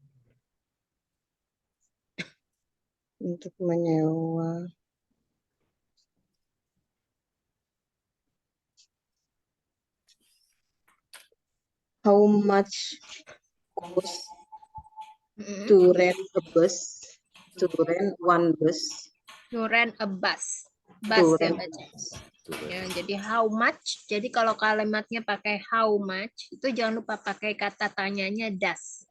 Untuk menyewa. How much cost to rent a bus? To rent one bus? To rent a bus. To Bus ya rent baca. Ya, jadi how much. Jadi kalau kalimatnya pakai how much, itu jangan lupa pakai kata tanyanya does.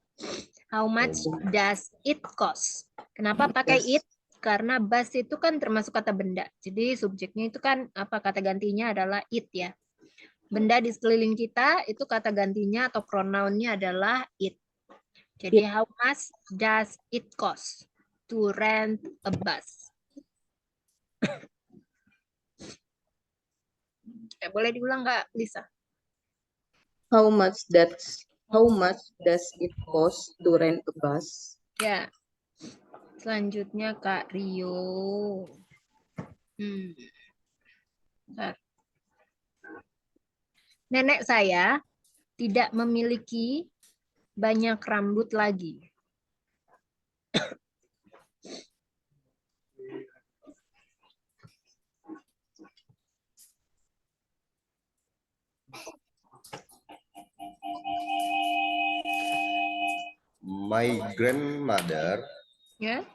How much does it cost? Kenapa pakai it? Karena bus itu kan termasuk kata benda. Jadi subjeknya itu kan apa kata gantinya adalah it ya. Benda di sekeliling kita itu kata gantinya atau pronounnya adalah it. Jadi how much does it cost to rent a bus? Boleh diulang nggak, Lisa? How much does it cost to rent a bus? Ya. Selanjutnya Kak Rio. Bentar. Nenek saya tidak memiliki banyak rambut lagi. My grandmother Ya.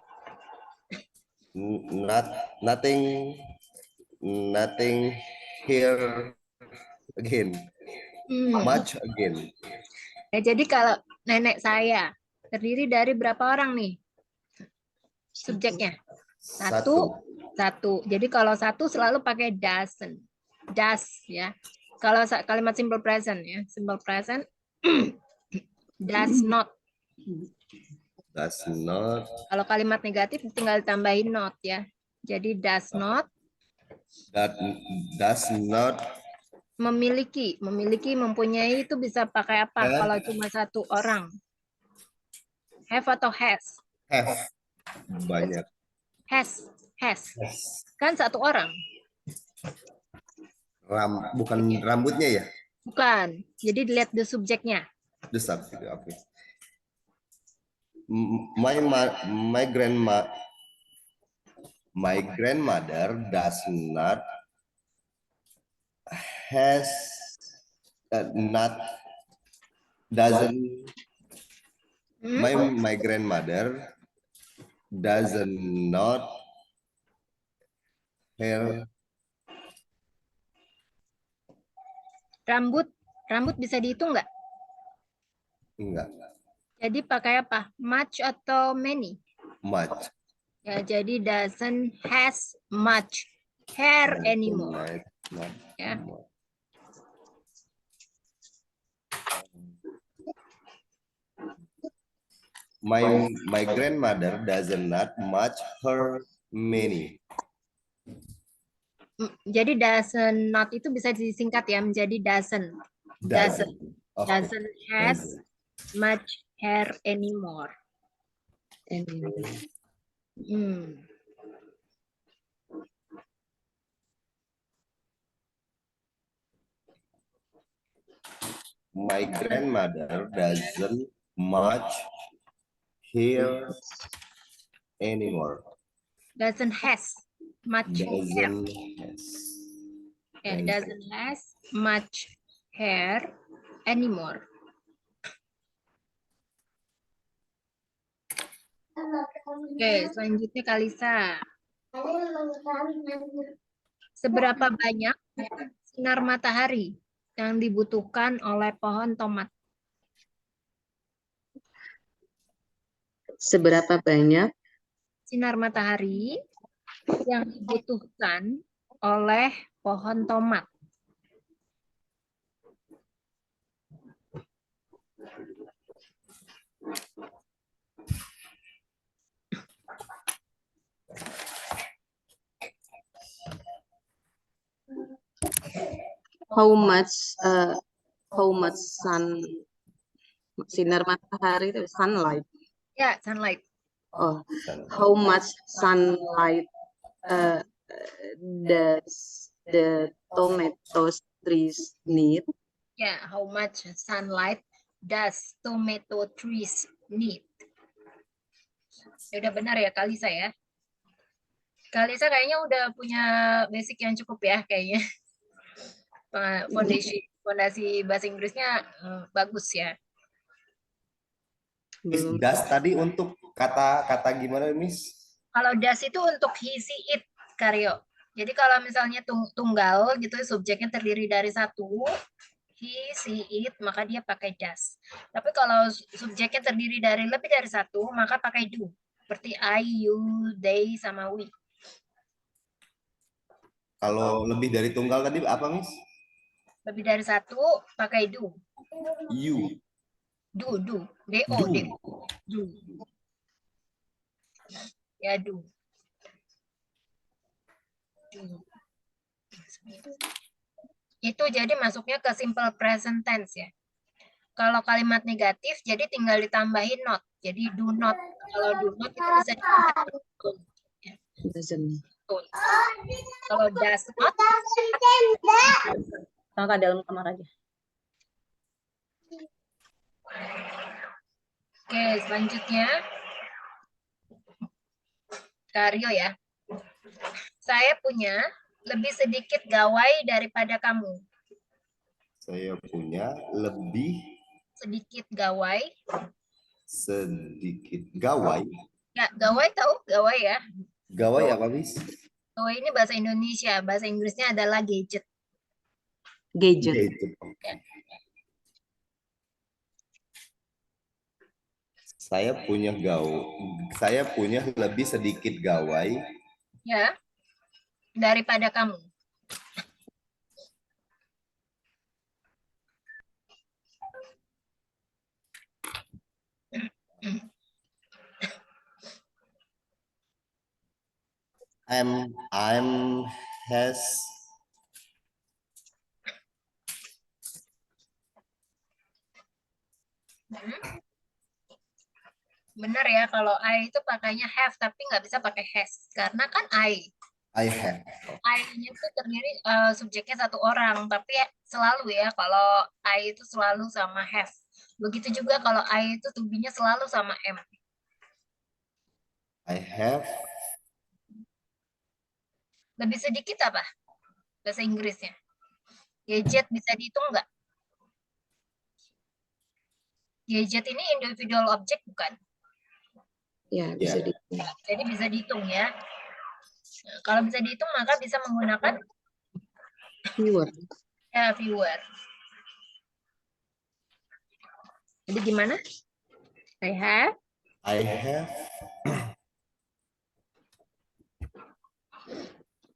nothing here again. Much again. Ya, jadi kalau nenek saya terdiri dari berapa orang nih? subjeknya. Satu. Satu. Jadi kalau satu selalu pakai doesn't. Does ya. Kalau kalimat simple present ya, simple present does not. Does not. Kalau kalimat negatif tinggal tambahin not ya. Jadi does not That does not memiliki, mempunyai itu bisa pakai apa Have. kalau cuma satu orang? Have atau has? have. Banyak. Has. Has. Kan satu orang. Bukan rambutnya ya? Bukan. Jadi dilihat the subjeknya. The subject. Oke. My grandmother does not has not doesn't my grandmother doesn't not hair. Rambut bisa dihitung nggak? Enggak. Jadi pakai apa? Much atau many? Much. Ya, jadi doesn't has much hair anymore. Ya. My grandmother doesn't not much her many. Jadi doesn't not itu bisa disingkat ya menjadi doesn't. Doesn't. Okay. Doesn't has much hair anymore. My grandmother doesn't much hair anymore. Doesn't has much hair. Doesn't has much hair anymore. Oke, selanjutnya Kalisa. Seberapa banyak sinar matahari yang dibutuhkan oleh pohon tomat? Seberapa banyak sinar matahari yang dibutuhkan oleh pohon tomat? how much sinar matahari itu sunlight. Ya, sunlight. Oh, how much sunlight does the tomato trees need? Ya, how much sunlight does tomato trees need? Ya, udah benar ya Kalisa ya. Kalisa kayaknya udah punya basic yang cukup ya kayaknya. Fondasi bahasa Inggrisnya bagus ya. Das tadi untuk kata-kata gimana, Miss? Kalau das itu untuk he, she, it, Karyo. Jadi kalau misalnya tunggal gitu, subjeknya terdiri dari satu, he, she, it, maka dia pakai das. Tapi kalau subjeknya terdiri dari lebih dari satu, maka pakai do. Seperti I, you, they, sama we. Kalau lebih dari tunggal tadi apa, Miss? Lebih dari satu, pakai do. You. Do. Do. Do. Ya, do. Itu jadi masuknya ke simple present tense ya. Kalau kalimat negatif, jadi tinggal ditambahin not. Jadi do not. Kalau do not itu bisa Doesn't. Kalau does not, Kakak dalam kamar aja. Oke, selanjutnya Karyo ya. Saya punya lebih sedikit gawai daripada kamu. Saya punya lebih Sedikit gawai. sedikit gawai. Ya, gawai tahu? Gawai ya. Gawai apa, Miss? Gawai ini bahasa Indonesia. Bahasa Inggrisnya adalah gadget. Gadget. saya punya lebih sedikit gawai Ya, daripada kamu. I'm has Benar ya, kalau I itu pakainya have, tapi nggak bisa pakai has. Karena kan I have. I-nya itu terdiri subjeknya satu orang, tapi selalu ya, kalau I itu selalu sama have. Begitu juga kalau I itu to be-nya selalu sama am. I have Lebih sedikit apa bahasa Inggrisnya? Gadget bisa dihitung nggak? Gadget ini individual object bukan? Ya, bisa Ya. dihitung. Jadi bisa dihitung ya. Nah, kalau bisa dihitung maka bisa menggunakan Viewer. ya viewer. Jadi gimana? I have I have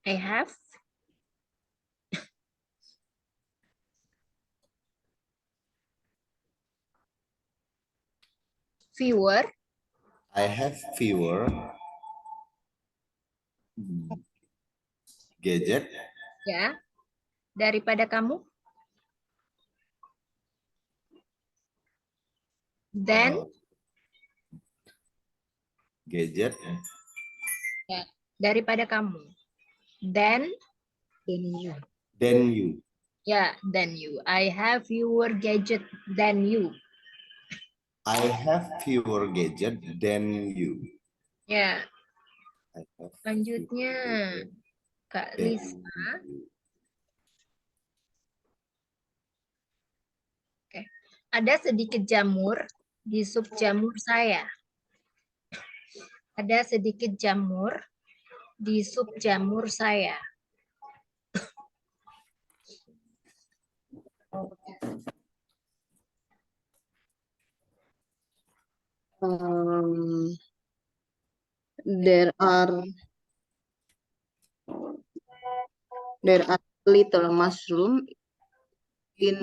I have viewer fewer gadget ya daripada kamu. Then gadget ya, daripada kamu. Then Then you. ya, then you. I have fewer gadget than you. I have fewer gadget than you. Ya, I have selanjutnya fewer Kak than Lisa. you. Oke. Ada sedikit jamur di sup jamur saya. Ada sedikit jamur di sup jamur saya. There are little mushroom in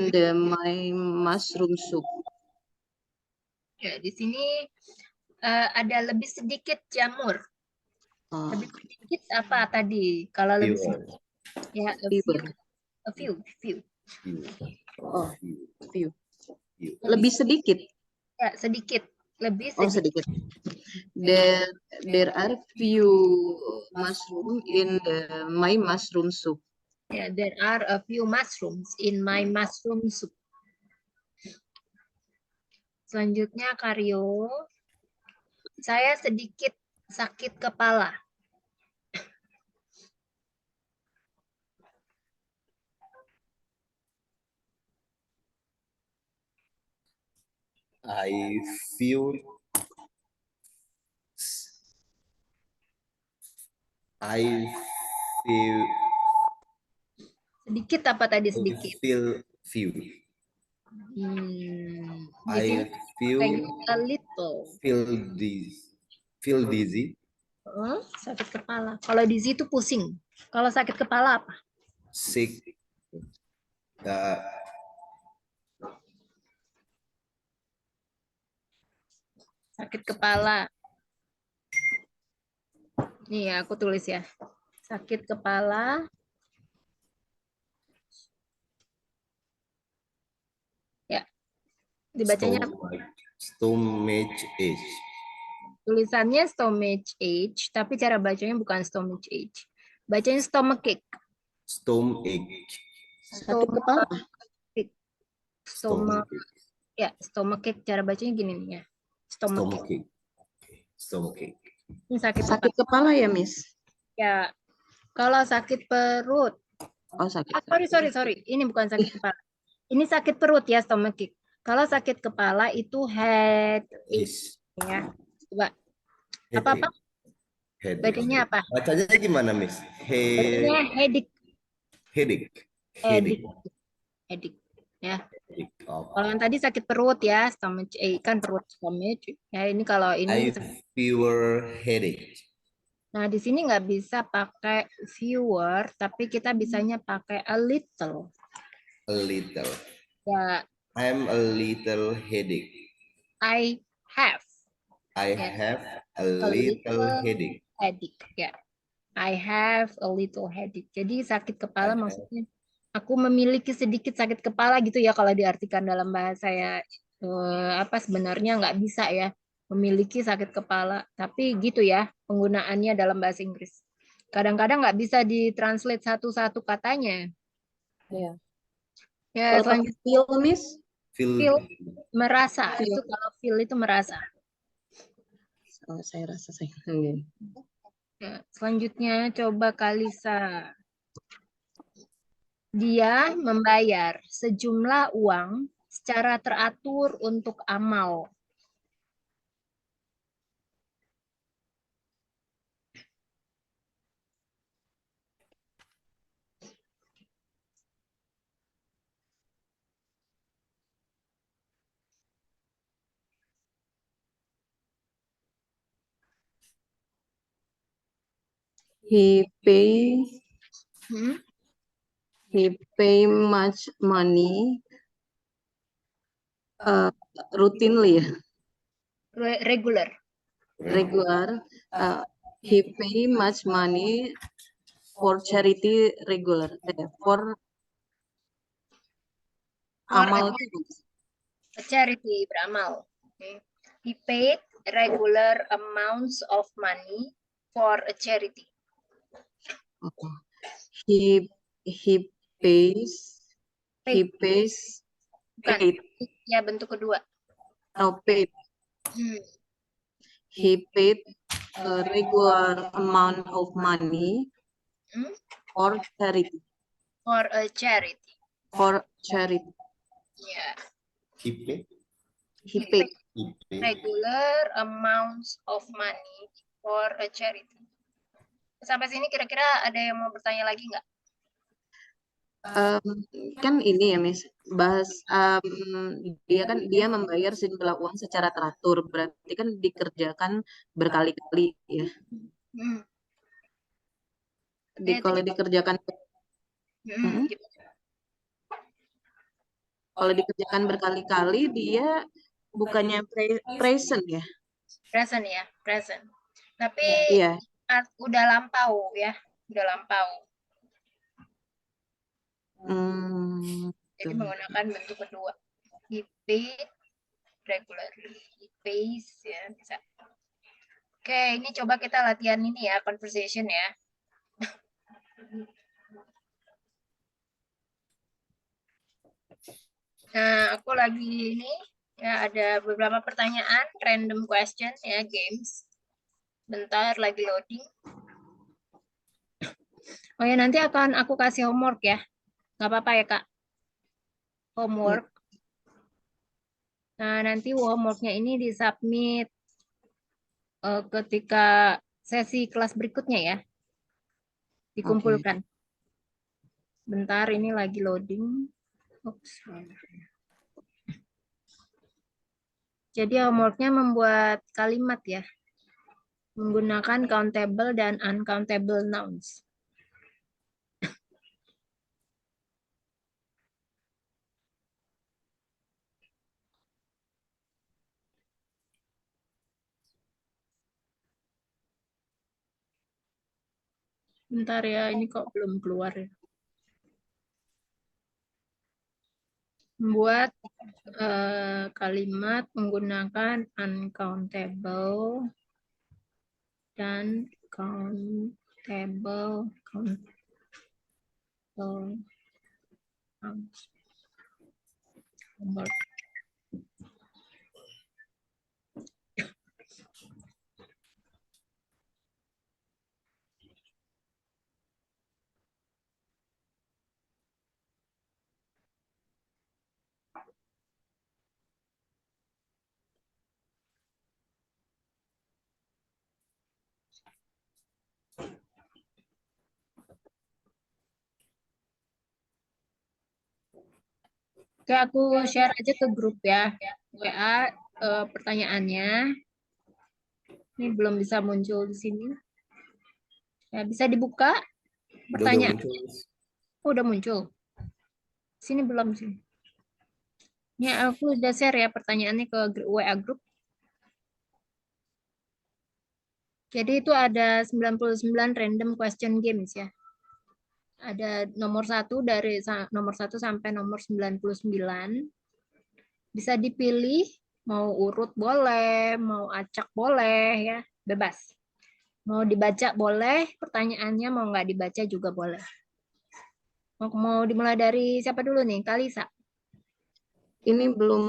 my mushroom soup. Ya, di sini ada lebih sedikit jamur. Lebih sedikit apa tadi? Kalau lebih Fewer. sedikit ya a few. Oh, few. Few. Lebih sedikit. Ya, sedikit. Lebih Oh, sedikit. sedikit. There are few mushroom in my mushroom soup. Ya, there are a few mushrooms in my mushroom soup. Selanjutnya Karyo. Saya sedikit sakit kepala. I feel Sedikit apa tadi sedikit? few. Di I sini feel a little. feel dizzy. Sakit kepala. Kalau dizzy itu pusing. Kalau sakit kepala apa? Sick. Sakit kepala. Nih aku tulis ya. Sakit kepala. Ya. Dibacanya stomach ache. tulisannya stomach ache, tapi cara bacanya bukan stomach ache. Bacanya stomach ache. Stomach ache. Sakit kepala. Stomach. Ya, stomach ache cara bacanya gini nih ya. Stomach ache. Stomach ache. Ini Sakit kepala ya, Miss? Ya. Kalau sakit perut. Oh, sakit. Sorry. Ini bukan sakit kepala. Ini sakit perut ya, stomach ache. Kalau sakit kepala itu head ache. Ya. Coba. Apa-apa? Bacanya apa? Bacanya gimana, Miss? Bacanya headache. Headache. Headache. ya. Oh, Kalau yang tadi sakit perut ya, stomach ache kan perut stomach. Ya ini kalau ini. I fever headache. Nah di sini nggak bisa pakai fewer, tapi kita bisanya pakai a little. A little. Ya, I'm a little headache. I have. I Ya, have a a little little headache. headache. Ya, I have a little headache. Jadi sakit I kepala have. maksudnya aku memiliki sedikit sakit kepala gitu ya kalau diartikan dalam bahasa ya apa sebenarnya nggak bisa ya memiliki sakit kepala. Tapi gitu ya penggunaannya dalam bahasa Inggris. Kadang-kadang nggak bisa ditranslate satu-satu katanya. Iya. Ya, Kalau pakai selanjutnya feel, Miss, feel merasa. feel. Itu kalau feel itu merasa. Oh, saya rasa saya. Oke. Ya, selanjutnya coba Kalisa. Dia membayar sejumlah uang secara teratur untuk amal. He pay Hmm? he pay much money uh, routinely, Regular. regular. He pay much money for charity regular. For For amal a charity, beramal. Okay. He paid regular amounts of money for a charity. he he pays he Paid. pays Bukan. paid Ya, bentuk kedua. paid. Hmm. He paid a regular amount of money Hmm? for charity. For a charity. For charity. Ya. Keep it. He paid. Keep it. Regular amounts of money for a charity. Sampai sini kira-kira ada yang mau bertanya lagi nggak? Kan ini ya, Miss, bahas dia membayar sejumlah uang secara teratur, berarti kan dikerjakan berkali-kali ya. Hmm. Kalau dikerjakan Hmm. kalau dikerjakan berkali-kali dia bukannya present ya? Present ya, present. Tapi Iya. udah lampau ya, udah lampau. Jadi menggunakan bentuk kedua. He paid regularly. He pays ya bisa. Oke, ini coba kita latihan ini ya, conversation ya. Nah, aku lagi ini ya ada beberapa pertanyaan random question ya, games. Bentar lagi loading. Oh ya, nanti akan aku kasih homework ya. Nggak apa-apa ya, Kak? Homework. Nah, nanti homeworknya ini disubmit ketika sesi kelas berikutnya ya. Dikumpulkan. Bentar, ini lagi loading. Oops. Jadi homeworknya membuat kalimat ya. Menggunakan countable dan uncountable nouns. Bentar ya, ini kok belum keluar ya. Membuat kalimat menggunakan uncountable dan countable nouns. Homework. Oke, aku share aja ke grup ya. WA pertanyaannya. Ini belum bisa muncul di sini. Ya, bisa dibuka Udah pertanyaan. muncul. Oh, udah muncul. Sini belum sih. Ini aku udah share ya pertanyaannya ke WA grup. Jadi itu ada 99 random question games ya. Ada nomor 1 dari nomor 1 sampai nomor 99. Bisa dipilih mau urut boleh, mau acak boleh ya, bebas. Mau dibaca boleh, pertanyaannya mau nggak dibaca juga boleh. Mau dimulai dari siapa dulu nih? Kalisa. Ini belum,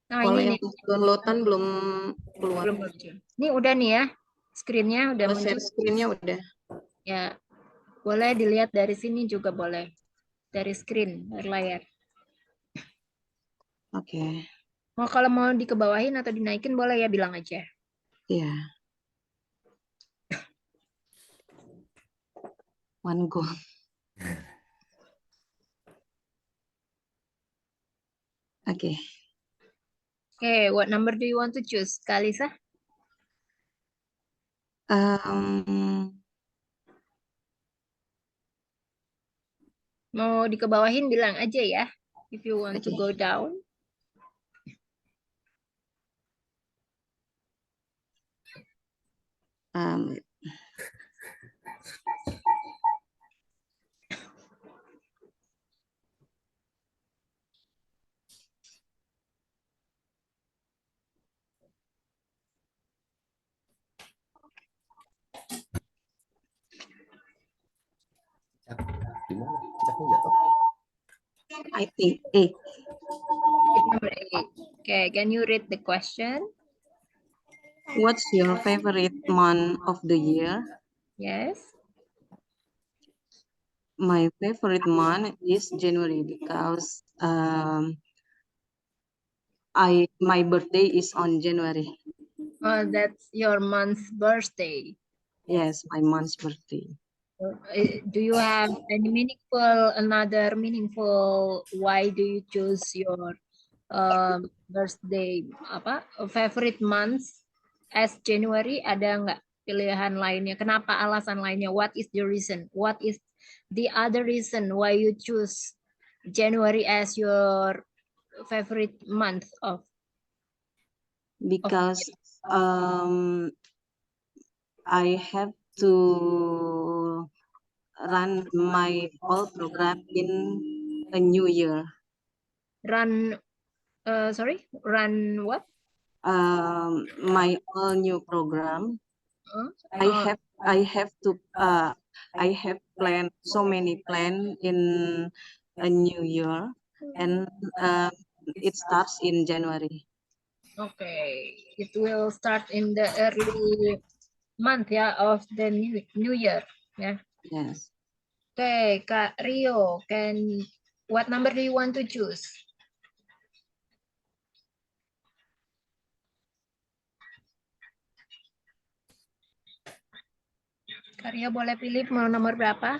Nah, kalau ini yang downloadan belum keluar. belum muncul. Ini udah nih ya, screen-nya udah Kalau muncul. share screen-nya udah. Ya, boleh dilihat dari sini juga boleh. Dari screen, dari layar. Oke. Kalau mau dikebawahin atau dinaikin boleh ya, bilang aja. Iya. One go. Oke. Okay, what number do you want to choose, Kalisa? Mau dikebawahin bilang aja ya. If you want to Oke. go down. Gimana? Caknya jatuh. I think 8. Number 8. Okay, can you read the question? What's your favorite month of the year? Yes. My favorite month is January because my birthday is on January. Oh, that's your month's birthday. Yes, my month's birthday. Do you have any another meaningful why do you choose your birthday favorite months as January? Ada nggak pilihan lainnya? Kenapa alasan lainnya? What is the reason? What is the other reason why you choose January as your favorite month of? Because I have to run my whole program in a new year. Run, run what? My all new program. Uh, I have planned so many plan in a new year, and it starts in January. Okay, it will start in the early month of the new year. Yeah. Yes. Okay, Kak Rio, what number do you want to choose? Kak Rio boleh pilih mau nomor berapa?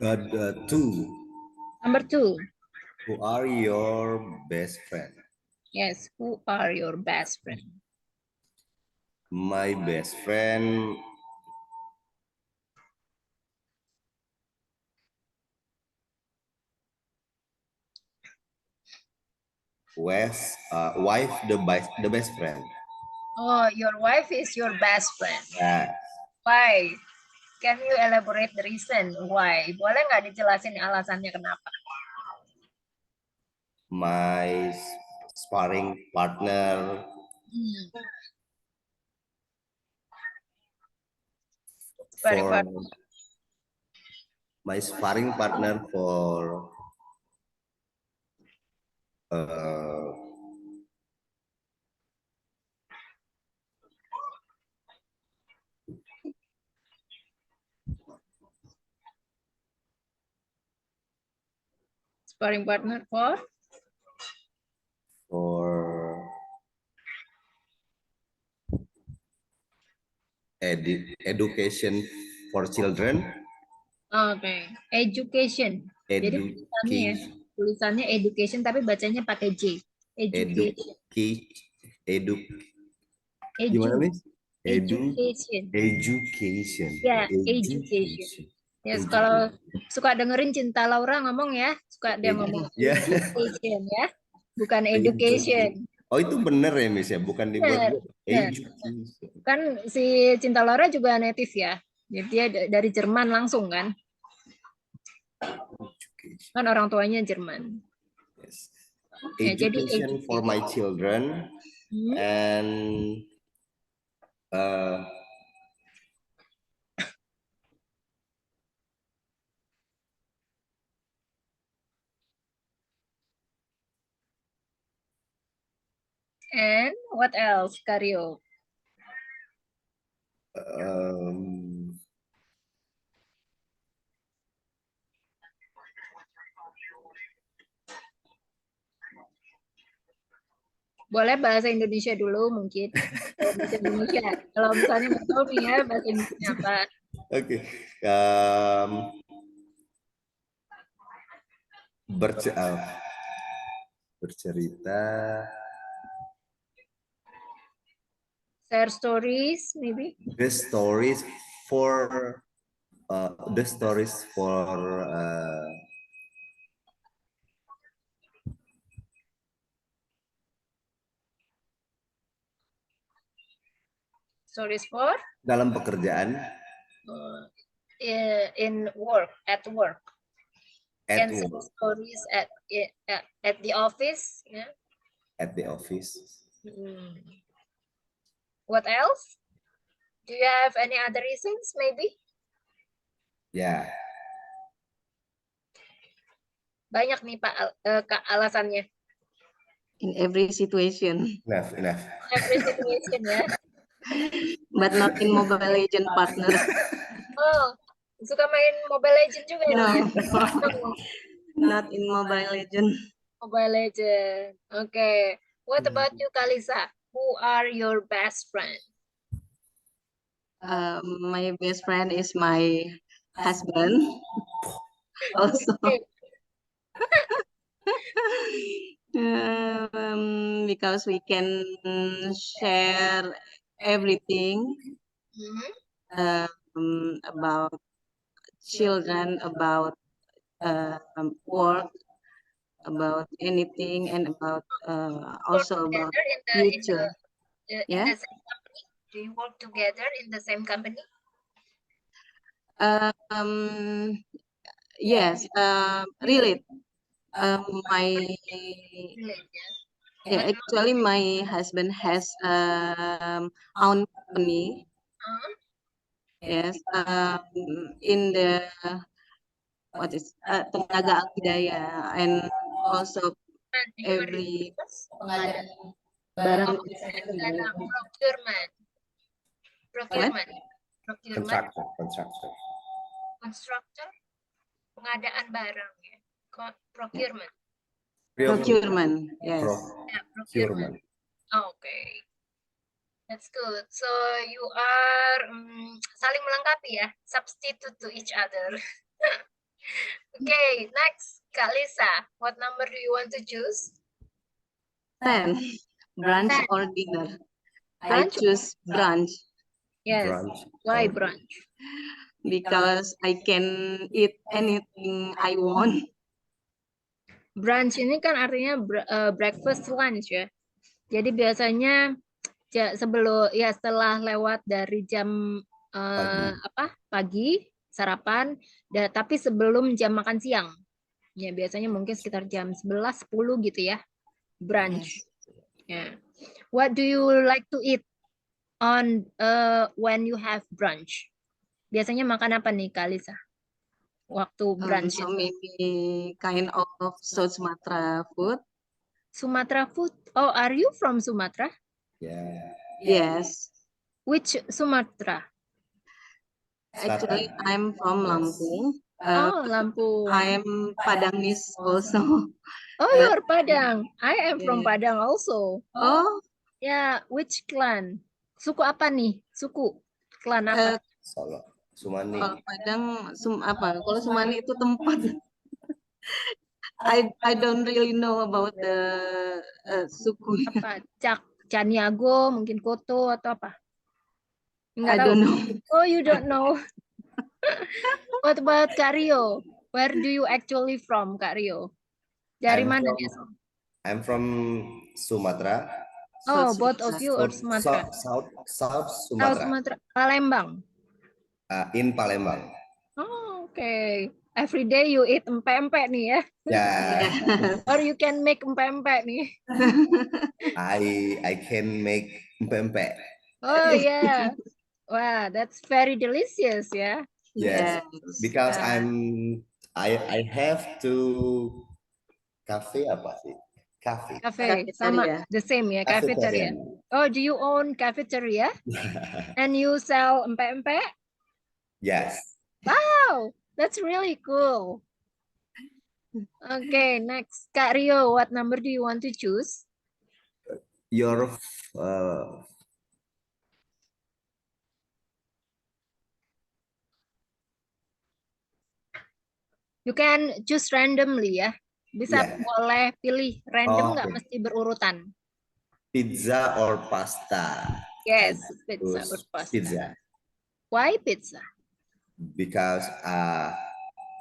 Ada 2. Number 2. Who are your best friend? Yes, who are your best friend? My best friend wife the best friend. Oh, your wife is your best friend. Yeah. Why? Can you elaborate the reason why? Boleh nggak dijelasin alasannya kenapa? My sparring partner. My sparring partner for Sparring partner for education for children. Okay, education. Jadi tulisannya education tapi bacanya pakai J. Education. Edu, gimana nih? Education. Education. Ya, education. Yes, kalau suka dengerin Cinta Laura ngomong ya, suka dia ngomong Ya. education ya, bukan education. Oh itu bener ya Miss ya, bukan dibuat Bener. education. Kan si Cinta Laura juga native ya, jadi dia dari Jerman langsung kan, kan orang tuanya Jerman. Yes. Ya, jadi Education for my children and And what else, Karyo? Boleh bahasa Indonesia dulu mungkin. Bahasa Indonesia. Kalau misalnya nggak tahu nih ya bahasa Indonesia apa. Oke. Bercerita. Share stories, maybe. The stories for Stories for dalam pekerjaan. In work, at work. At Can share work. stories at the office. Yeah. At the office. What else? Do you have any other reasons, maybe? Ya. Banyak nih Pak Kak alasannya. In every situation. Enough. Every situation ya. But not in Mobile Legend partner. Oh, suka main Mobile Legend juga No. ya? Not in Mobile Legend. Mobile Legend. Okay. What about you, Kalisa? Who are your best friend? My best friend is my husband. Also. Because we can share everything about children, about work, about anything, and about also about future. In the same company? Do you work together in the same company? Yes, really. Actually, my husband has own company. Yes, in the Tenaga Alkidaya, and also every barang Constructor, pengadaan barang ya. Procurement. Yes. Procurement. Okay. That's good. So you are saling melengkapi ya, substitute to each other. Okay, next, Kak Lisa, what number do you want to choose? 10. Brunch or dinner? I choose brunch. Yes. Brunch. Why brunch? Because I can eat anything I want. Brunch ini kan artinya breakfast lunch ya. Jadi biasanya setelah lewat dari jam pagi sarapan, tapi sebelum jam makan siang. Ya biasanya mungkin sekitar jam 11, 10 gitu ya. Brunch. Yeah. What do you like to eat on when you have brunch? Biasanya makan apa nih, Kak Lisa? Waktu brunch. So maybe kind of South Sumatra food. Sumatra food. Oh, are you from Sumatra? Yeah. Yes. Which Sumatra? Actually, I'm from Lampung. Lampung. I'm Padangnese also. Oh, you're Padang. I am from Padang also. Oh. Yeah, which clan? Suku apa nih? Suku clan apa? Solo. Sumani. Kalau Padang, apa? Kalau Sumani itu tempat. I don't really know about the suku. Apa? Caniago, mungkin Koto atau apa? I Nggak tahu. don't know. Oh, you don't know. What about Kak Rio? Where do you actually from, Kak Rio? Dari I'm mana from dia? I'm from Sumatera, Oh, South both of Sumatra. you or Sumatera? South South Sumatera, Sumatera. Palembang. in Palembang. Oh, okay. Every day you eat empek-empek nih ya. Yeah, Or you can make empek-empek nih. I can make pempek. Oh yeah. Wah, that's very delicious ya. Yes, Yes. because Ah. I have to cafe apa sih? Cafe. Cafe sama Cafeteria. the same ya, cafeteria. Cafeteria. Oh, do you own cafeteria? And you sell empek-empek? Yes. Wow, that's really cool. Okay, next. Kak Rio, what number do you want to choose? Your uh, You can choose randomly ya. Bisa yeah. boleh pilih random, nggak Okay. mesti berurutan. Pizza or pasta? I Yes, pizza or choose pasta. pizza Why pizza? because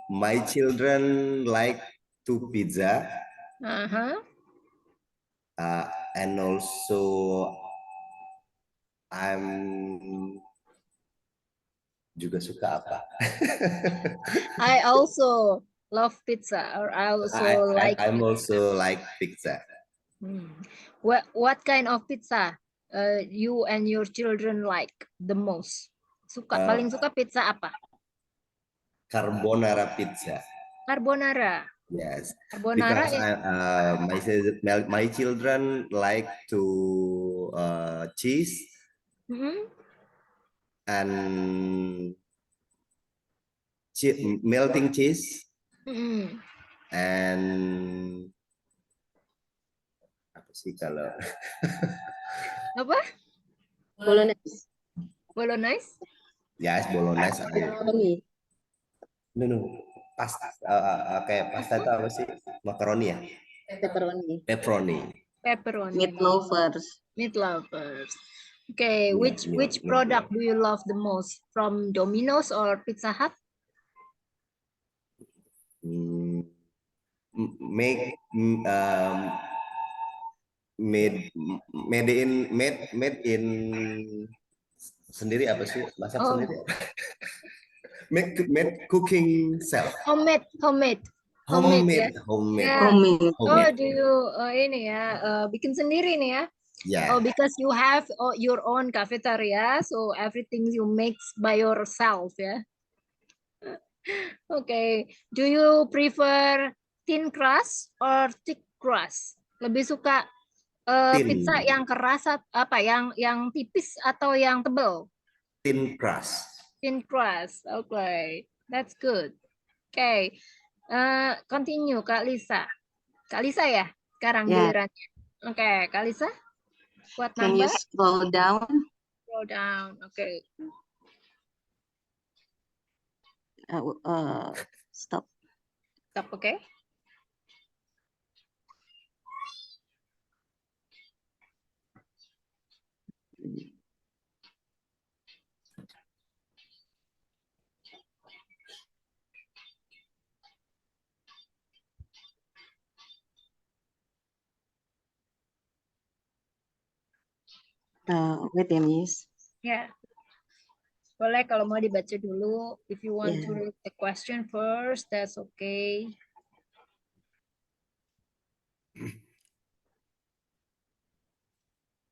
my children like to pizza Uh-huh. and also I'm juga suka apa? I also love pizza, or I also like I'm pizza. also like pizza. What kind of pizza you and your children like the most? Paling suka pizza apa? Carbonara pizza. Carbonara. Yes, Carbonara because my children like to cheese Mhm. and melting cheese Mhm. and apa sih kalau Apa? Bolognese. Bolognese? yes bolognese Macaroni. no pasta kayak pasta itu apa sih makaroni ya Pepperoni. pepperoni Pepperoni. Meat lovers. Meat lovers. Okay, No, which product do you love the most? From Domino's or Pizza Hut? Mm, make made made in sendiri apa sih masak Oh, sendiri make cooking self homemade ya. homemade Ya. Homemade. Oh, homemade do you ini ya bikin sendiri nih ya? yeah Oh, because you have your own cafeteria, so everything you make by yourself ya. Okay. Do you prefer thin crust or thick crust? Lebih suka thin pizza yang keras apa yang tipis atau yang tebal? thin crust Thin crust. Okay. That's good. Okay. Continue Kak Lisa. Kak Lisa ya? Sekarang Yeah. gilirannya. Okay, Kak Lisa. What Can you number? scroll down? Scroll down. Okay. Stop. Stop, okay? Wait ya, Miss. Ya. Boleh kalau mau dibaca dulu. If you want to Yeah. read the question first, that's okay.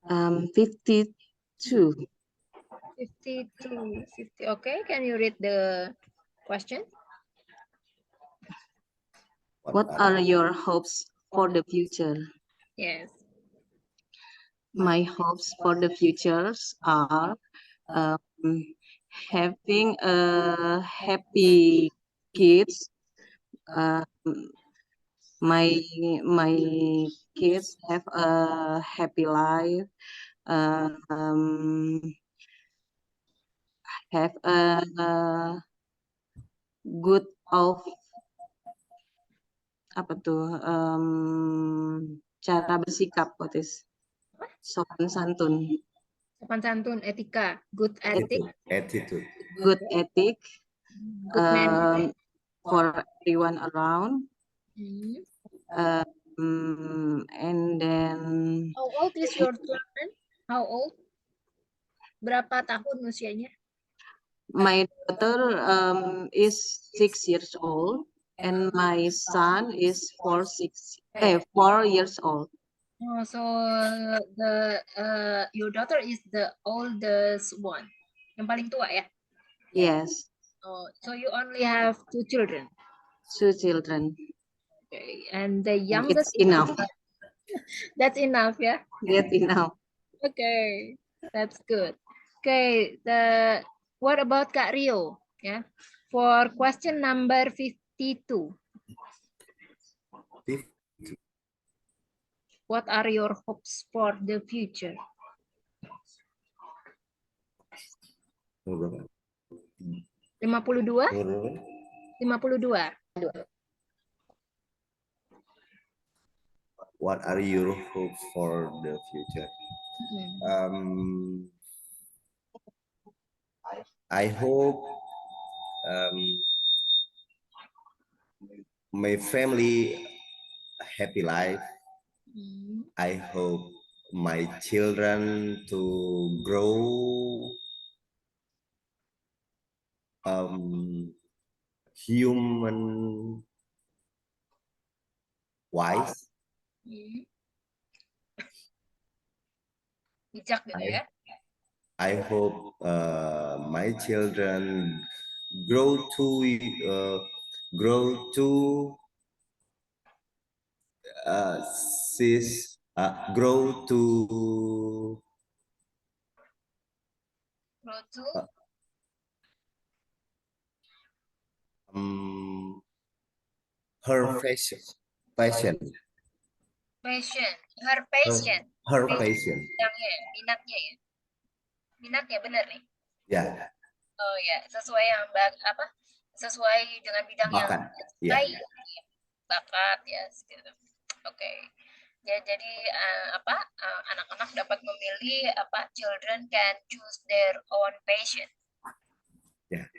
Um, 52. 52, 50. Okay, can you read the question? What are your hopes for the future? Yes. My hopes for the futures are um, having a happy kids. Um, my kids have a happy life. Um, have a good of apa tuh cara bersikap, what is sopan santun, Sopan santun, etika, good ethic, Attitude. good ethic good manner. for everyone around, Hmm. and then How old is your children? How old? Berapa tahun usianya? my daughter is 6 years old, and my son is 4 years old. Oh, so the your daughter is the oldest one. Yang paling tua ya? Yes, Oh, so you only have 2 children. 2 children. Okay. And the It's youngest enough. that's enough, yeah? That's enough. Okay. That's good. Okay, what about Kak Rio? Yeah. For question number 52. What are your hopes for the future? 52? 52. What are your hopes for the future? I hope my family a happy life. I hope my children to grow human wise. Bijak gitu ya. I hope my children grow to grow to her passion. Her passion. Her passion. Minatnya ya. Minatnya benar nih. Ya. Oh ya, sesuai yang sesuai dengan bidang Bakat. yang bakat ya. Gitu. Oke. Ya, jadi anak-anak dapat memilih children can choose their own passion. Ya.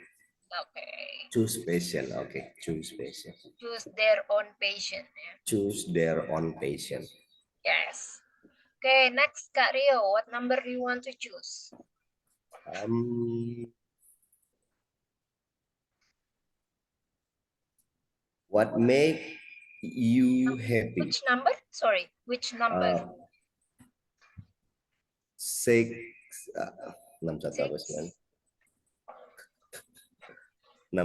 Okay. Choose passion. Okay, choose passion. Choose their own passion. Yeah. Choose their own passion. Yes. Okay, next Kak Rio, what number do you want to choose? What make you happy? Which number? Sorry, which number? 6 61 apa 61. 61. 16.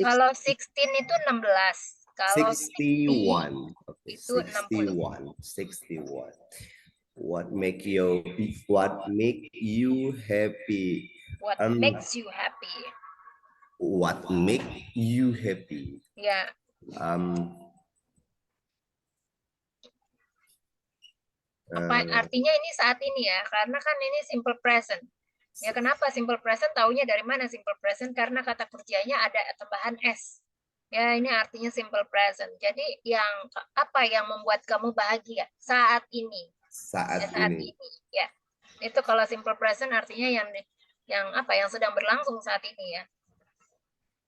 Kalau 16 itu 16. Kalau 61. Okay, itu 61. 61. What make you happy? What makes you happy? What make you happy? Ya. Apa artinya ini saat ini ya? Karena kan ini simple present. Ya, kenapa simple present? Taunya dari mana simple present? Karena kata kerjanya ada tambahan s. Ya, ini artinya simple present. Jadi apa yang membuat kamu bahagia saat ini? Saat ini. Ya. Itu kalau simple present artinya yang sedang berlangsung saat ini ya.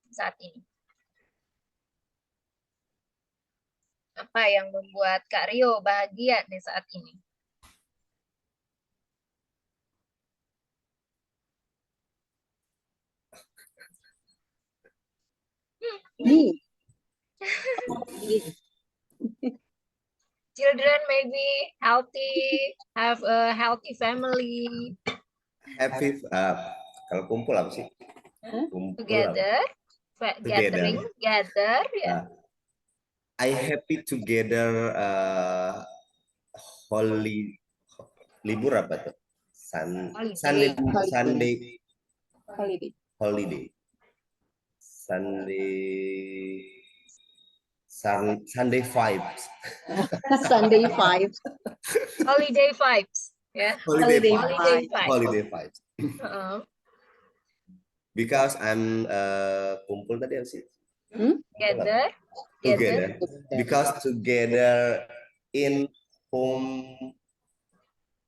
Saat ini. Apa yang membuat Kak Rio bahagia nih saat ini? Children maybe healthy, have a healthy family. Happy kalau kumpul apa sih? Together, gathering, gather. Ya. I happy together libur apa tuh? Sunday vibes. Sunday vibes. Holiday vibes. Yeah. Holiday vibes. vibes. Uh-uh. Because I'm kumpul tadi apa sih? Gather. Together. Because together in home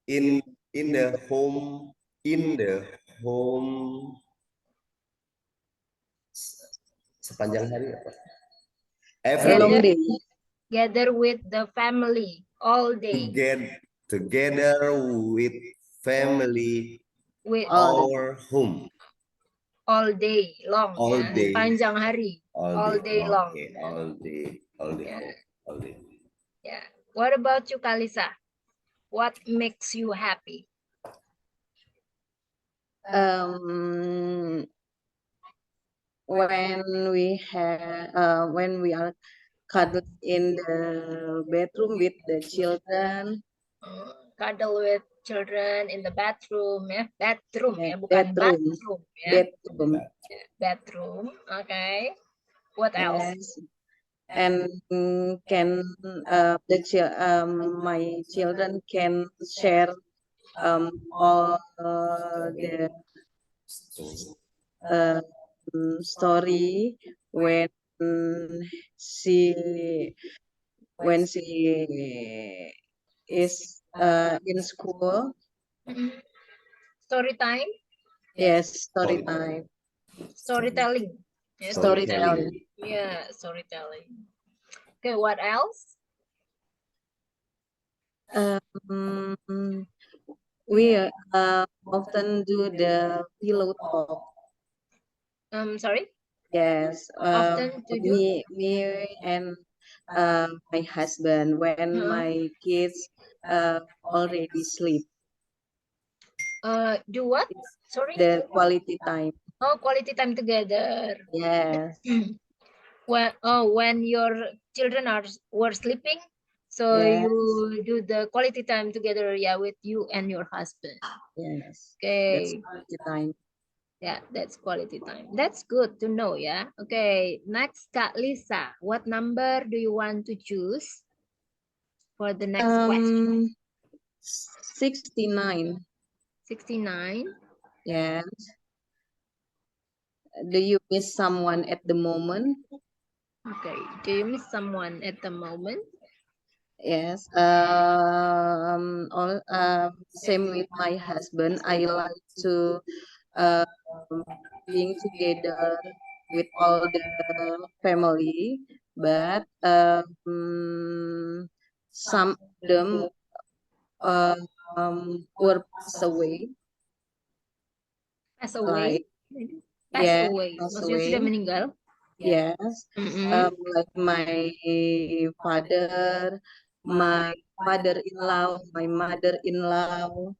in the home sepanjang hari apa? Every Long day. day. Gather with the family all day. Together with family With or home. all day long. All Ya. day. Sepanjang hari. All day long. Okay. All day. Yeah. All day. Yeah. What about you, Kalisa? What makes you happy? When we are cuddled in the bedroom with the children. Cuddle with children in the bathroom, ya. Bedroom, ya, bukan Bedroom. bathroom, ya. Bedroom. Bedroom, okay. What else? Yes. And my children can share all the story she when she is in school. Story time, Yes, story time. storytelling. Ya, Storytelling. Yeah, storytelling. Okay, what else? We often do the pillow talk. Sorry. Yes, Often to do? me and my husband when my kids already sleep. Do what? Sorry. The quality time. Oh, quality time together. Yes. When your children were sleeping, so Yes. you do the quality time together, yeah, with you and your husband. Yes. Okay. That's quality time. Yeah, that's quality time. That's good to know, yeah. Okay, next, Kak Lisa. What number do you want to choose for the next question? 69. 69. Yes. Do you miss someone at the moment? Okay. Do you miss someone at the moment? Yes. Same with my husband. I like to being together with all the family, but some of them were passed away. Pass away? Pass Yeah, away. pass Maksudnya sudah away. meninggal? Yes. Like my father, my father-in-law, my mother-in-law.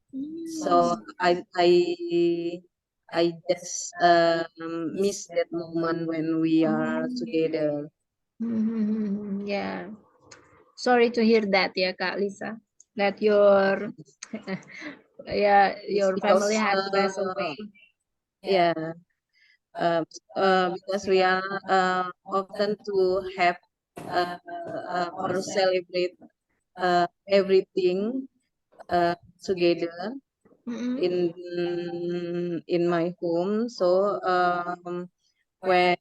So I just miss that moment when we are together. Yeah. Sorry to hear that, ya, Kak Lisa. That your your family had passed away. Yeah. Because we are often to have or celebrate everything together in my home. So when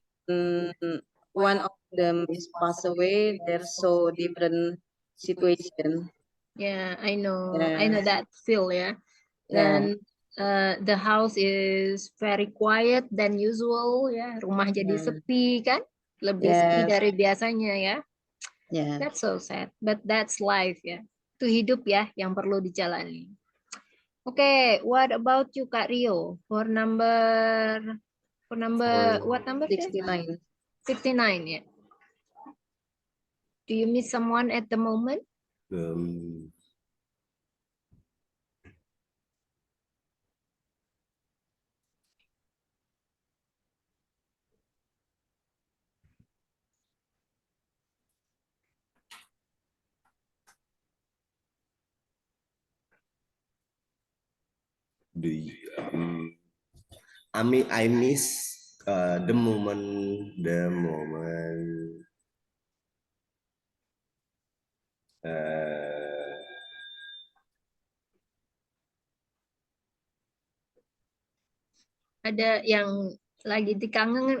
one of them is passed away, there's so different situation. Yeah, I know. Yeah. I know that feel, ya. Yeah. Dan the house is very quiet than usual, ya. Rumah jadi sepi, kan? Lebih sepi Yes. dari biasanya, ya. Yeah. That's so sad, but that's life, ya. Itu hidup, ya, yang perlu dijalani. Okay, what about you, Kak Rio? For what number? 69. 69, ya. Do you miss someone at the moment? I miss the moment ada yang lagi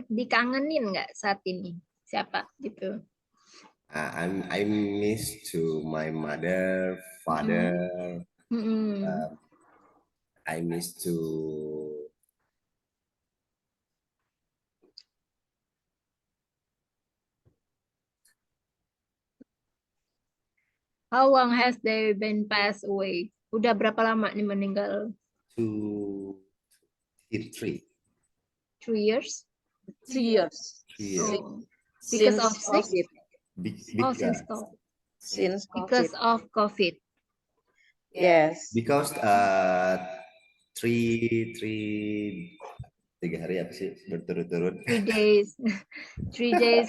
dikangenin nggak saat ini? Siapa gitu? I miss to my mother, father. Mm-mm. I miss to How long has they been passed away? Udah berapa lama nih meninggal? 3 2 years? 3 years. years. Oh, because Since of sick? COVID. Oh, Because since Since because COVID. of COVID. Yes. because tiga hari apa sih berturut-turut 3 days. 3 days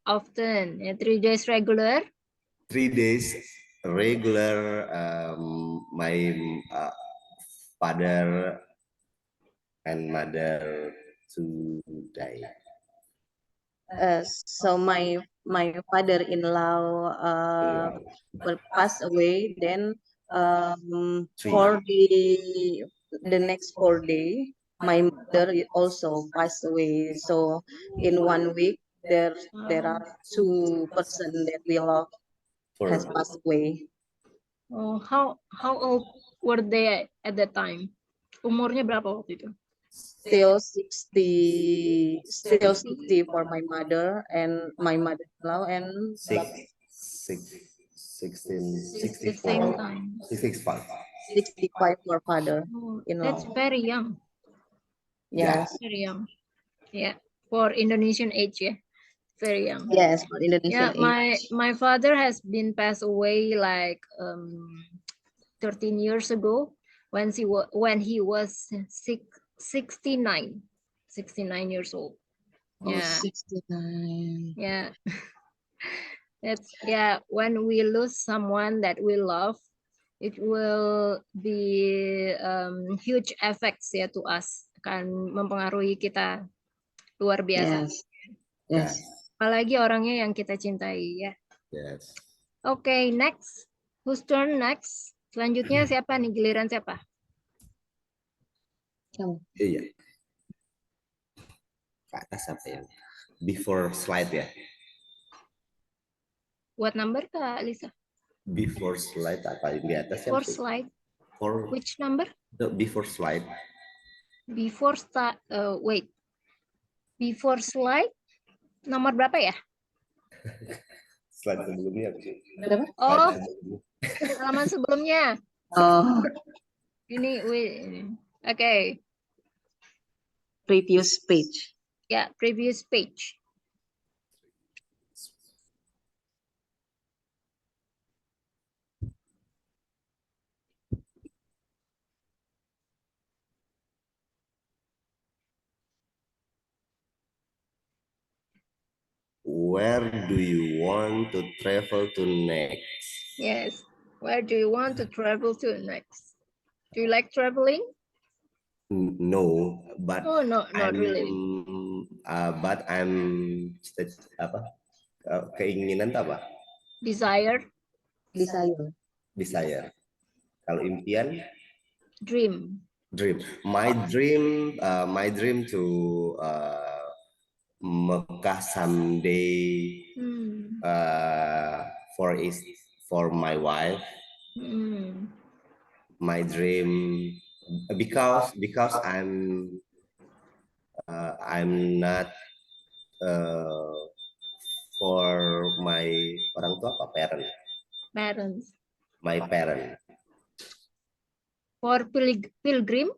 often. 3 days regular. 3 days regular my father and mother to die. So my father-in-law will pass away. Then for the next 4 day, my mother also passed away. So in 1 week, there are 2 person that we love has For passed away. Oh, how old were they at that time? Umurnya berapa waktu itu? Still 60 for my mother and my mother-in-law, and six, 16, The same 64, time. 65. 65 for Oh, father-in-law. that's very young. Yes. Very young. Yeah, for Indonesian age, yeah, very young. Yes, for Yeah, Indonesian age. my father has been passed away like 13 years ago when he was 69 years old. Oh, Yeah, 69. yeah. That's when we lose someone that we love, it will be huge effects ya to us, akan mempengaruhi kita luar biasa. Yes. Yes. Apalagi orangnya yang kita cintai ya. Yes. Oke, next. Whose turn next? Selanjutnya siapa nih? Giliran siapa? Iya. Ke atas apa yang before slide ya? What number Kak Lisa? Before slide apa yang di atas ya? For slide. For Which number? the before slide. Before start. Wait. Before slide. Nomor berapa ya? Slide sebelumnya apa sih? Berapa? Oh, Slide sebelumnya. halaman sebelumnya. Oh, Ini, okay. previous page. Ya, previous page. Where do you want to travel to next? Yes. Where do you want to travel to next? Do you like traveling? No, but Oh, no, not really. But I'm apa? Keinginan tuh apa? Desire, Desire. Desire. Kalau impian, dream. dream. My dream to Mekah someday for my wife. My dream because I'm not for my orang tua apa Parents. my parent. For pilgrim.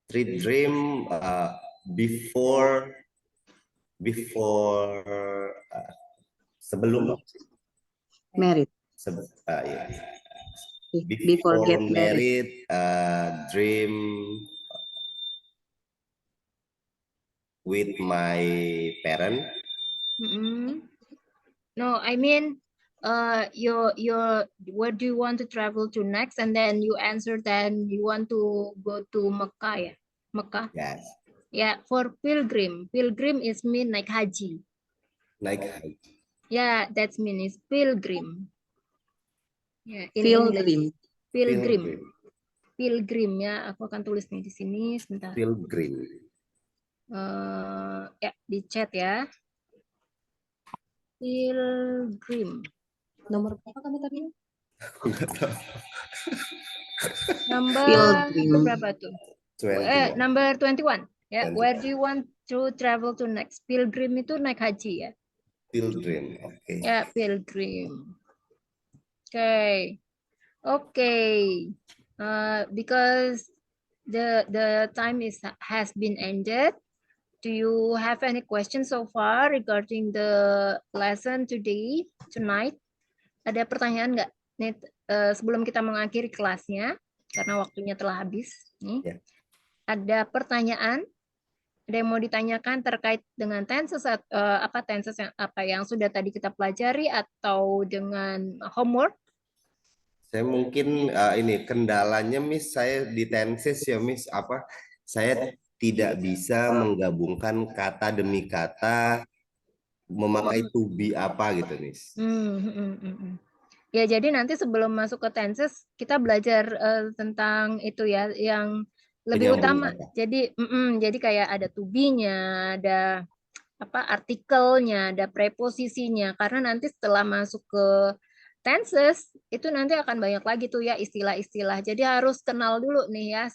Dream before sebelum Married. Yeah. Before get married. Dream with my parent. No, I mean, your where do you want to travel to next? And then you answer, then you want to go to Mecca, ya? Mecca. Yes. Yeah, for pilgrim. Pilgrim is mean naik haji. Naik haji. Yeah, that's mean is pilgrim. Yeah, in Pilgrim. English. Pilgrim. pilgrim ya. Aku akan tulis nih di sini sebentar. Pilgrim. Ya di chat ya. Pilgrim. Nomor berapa kamu tadi? Aku nggak tahu. Number Pilgrim. berapa tuh? 21. Number 21. Ya, 21. where do you want to travel to next? Pilgrim itu naik haji ya. Pilgrim. Oke. Ya, pilgrim. Okay. Okay. Because the time has been ended. Do you have any questions so far regarding the lesson tonight? Ada pertanyaan nggak? Nih, sebelum kita mengakhiri kelasnya, karena waktunya telah habis. Nih, Ya. ada pertanyaan? Ada yang mau ditanyakan terkait dengan tenses yang sudah tadi kita pelajari atau dengan homework? Saya mungkin ini kendalanya Miss, saya di tenses ya Miss, saya tidak bisa menggabungkan kata demi kata, memakai to be apa gitu Miss. Ya, jadi nanti sebelum masuk ke tenses kita belajar tentang itu ya yang lebih Penyambung utama. kata. Jadi kayak ada to be-nya, ada artikelnya, ada preposisinya. Karena nanti setelah masuk ke tenses itu nanti akan banyak lagi tuh ya istilah-istilah. Jadi harus kenal dulu nih ya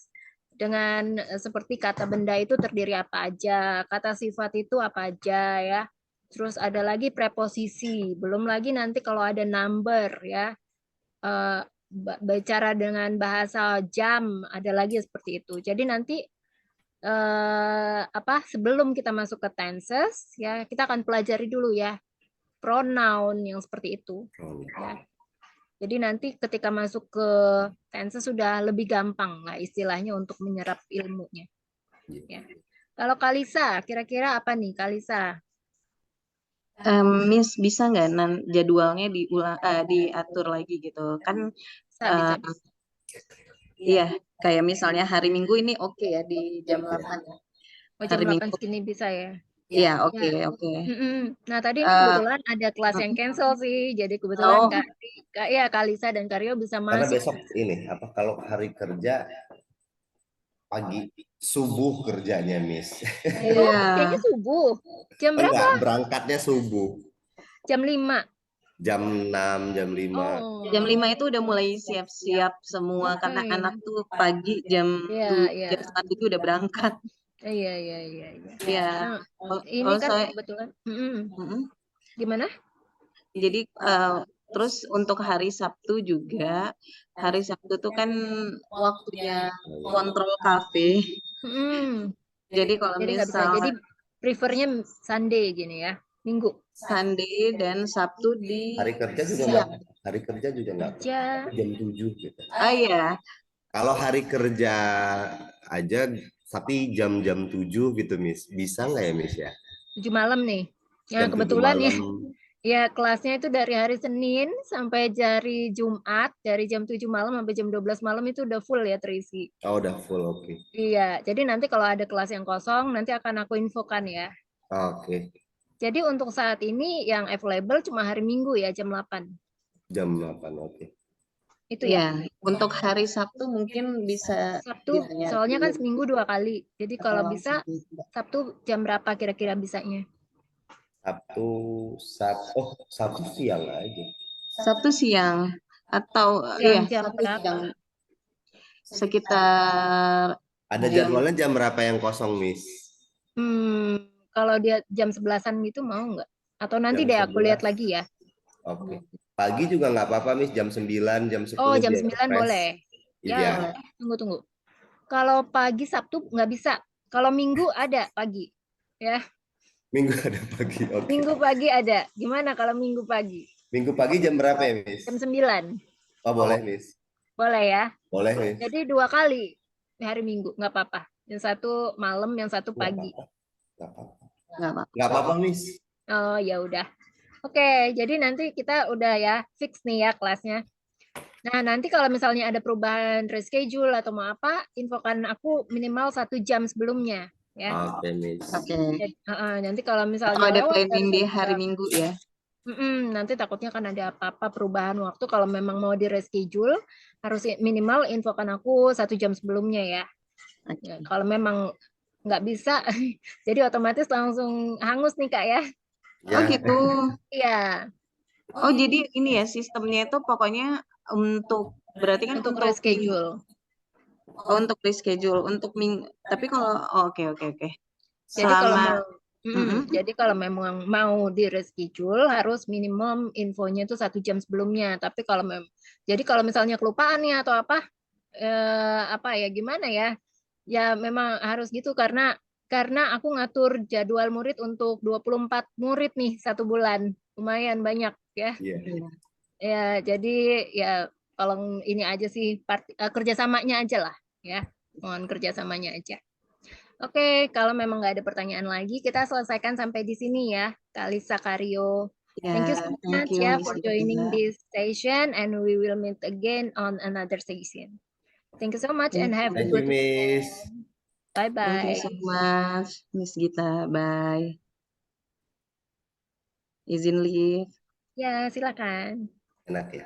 dengan seperti kata benda itu terdiri apa aja, kata sifat itu apa aja ya. Terus ada lagi preposisi, belum lagi nanti kalau ada number ya, bicara dengan bahasa jam, ada lagi seperti itu. Jadi nanti sebelum kita masuk ke tenses ya, kita akan pelajari dulu ya pronoun yang seperti itu. Ya. Jadi nanti ketika masuk ke tenses sudah lebih gampang lah istilahnya untuk menyerap ilmunya. Ya. Kalau Kalisa, kira-kira apa nih Kalisa? Miss bisa nggak jadwalnya diatur lagi gitu kan? Bisa. Iya, kayak misalnya hari Minggu ini oke ya di jam 8 ya. Oh, jam Hari 8 Minggu. segini bisa ya? Iya, oke. Nah, tadi ini kebetulan ada kelas yang cancel sih. Jadi kebetulan Kak Lisa dan Karyo bisa Karena masuk. besok ini kalau hari kerja pagi subuh kerjanya Miss. Kayaknya subuh. Jam berapa? Enggak, berangkatnya subuh. Jam 5. Jam 6, jam 5. Jam 5 itu udah mulai siap-siap semua karena anak tuh pagi jam 1 itu udah berangkat. Iya. Iya. Nah, ini kan kebetulan. Gimana? Jadi terus untuk hari Sabtu juga, hari Sabtu tuh kan waktunya kontrol kafe. Jadi kalau nggak bisa. Jadi prefernya Sunday gini ya, Minggu. Sunday dan Sabtu di hari kerja juga siang. Hari kerja juga nggak jam 7 gitu. Iya. Kalau hari kerja aja tapi jam-jam 7 gitu Miss. Bisa nggak ya Miss ya? 7 malam nih. Ya Jam 7 kebetulan malam. ya kelasnya itu dari hari Senin sampai hari Jumat, dari jam 7 malam sampai jam 12 malam itu udah full ya terisi. Oh, udah full, oke. Iya, jadi nanti kalau ada kelas yang kosong nanti akan aku infokan ya. Oke. Jadi untuk saat ini yang available cuma hari Minggu ya jam 8. Jam 8, oke. Itu ya. Untuk hari Sabtu mungkin bisa Sabtu, soalnya kan seminggu 2 kali. Jadi kalau bisa Sabtu jam berapa kira-kira bisanya? Sabtu siang aja. Sabtu siang atau jam Sabtu berapa? siang sekitar ada jadwalnya jam berapa yang kosong, Miss? Kalau dia jam 11-an gitu mau nggak? Atau nanti deh aku lihat lagi ya. Oke. Pagi juga nggak apa-apa, Miss. Jam 9, jam 10. Oh, jam 9 boleh. Ya. Tunggu. Kalau pagi Sabtu nggak bisa. Kalau Minggu ada pagi. Ya. Minggu ada pagi, oke. Minggu pagi ada. Gimana kalau Minggu pagi? Minggu pagi jam berapa ya, Miss? Jam 9. Oh, boleh, Miss. Boleh ya? Boleh, Miss. Jadi 2 kali hari Minggu, nggak apa-apa. Yang satu malam, yang satu pagi. Nggak apa-apa, Miss. Oh, ya udah. Oke, jadi nanti kita udah ya fix nih ya kelasnya. Nah, nanti kalau misalnya ada perubahan reschedule atau mau apa, infokan aku minimal 1 jam sebelumnya. Ya. Oke, Miss. Oke. Nanti kalau misalnya atau ada planning di hari Minggu ya. Nanti takutnya kan ada apa-apa perubahan waktu. Kalau memang mau di reschedule, harus minimal infokan aku 1 jam sebelumnya ya. Ya, kalau memang nggak bisa, jadi otomatis langsung hangus nih Kak ya. Oh Ya, gitu. Iya, Oh jadi ini ya sistemnya itu pokoknya untuk berarti kan untuk untuk reschedule. untuk reschedule untuk tapi kalau oh, oke oke oke. Jadi kalau Selama mau, Mm-mm. jadi kalau memang mau di reschedule harus minimum infonya itu 1 jam sebelumnya. Tapi kalau jadi kalau misalnya kelupaan nih atau apa ya gimana ya? Ya memang harus gitu karena aku ngatur jadwal murid untuk 24 murid nih 1 bulan. Lumayan banyak ya. iya. Iya. Ya, jadi ya kalau ini aja sih kerjasamanya aja lah ya. Mohon kerjasamanya aja. Oke, kalau memang nggak ada pertanyaan lagi, kita selesaikan sampai di sini ya, Kak Lisa Karyo. Ya, Thank you so thank much you ya Miss for Gita. joining this session and we will meet again on another session. Thank you so much and have a Thank you, good Miss. weekend. Thank you Bye-bye. so much Miss Gita. Bye. Izin leave. Ya, silakan. Enak ya.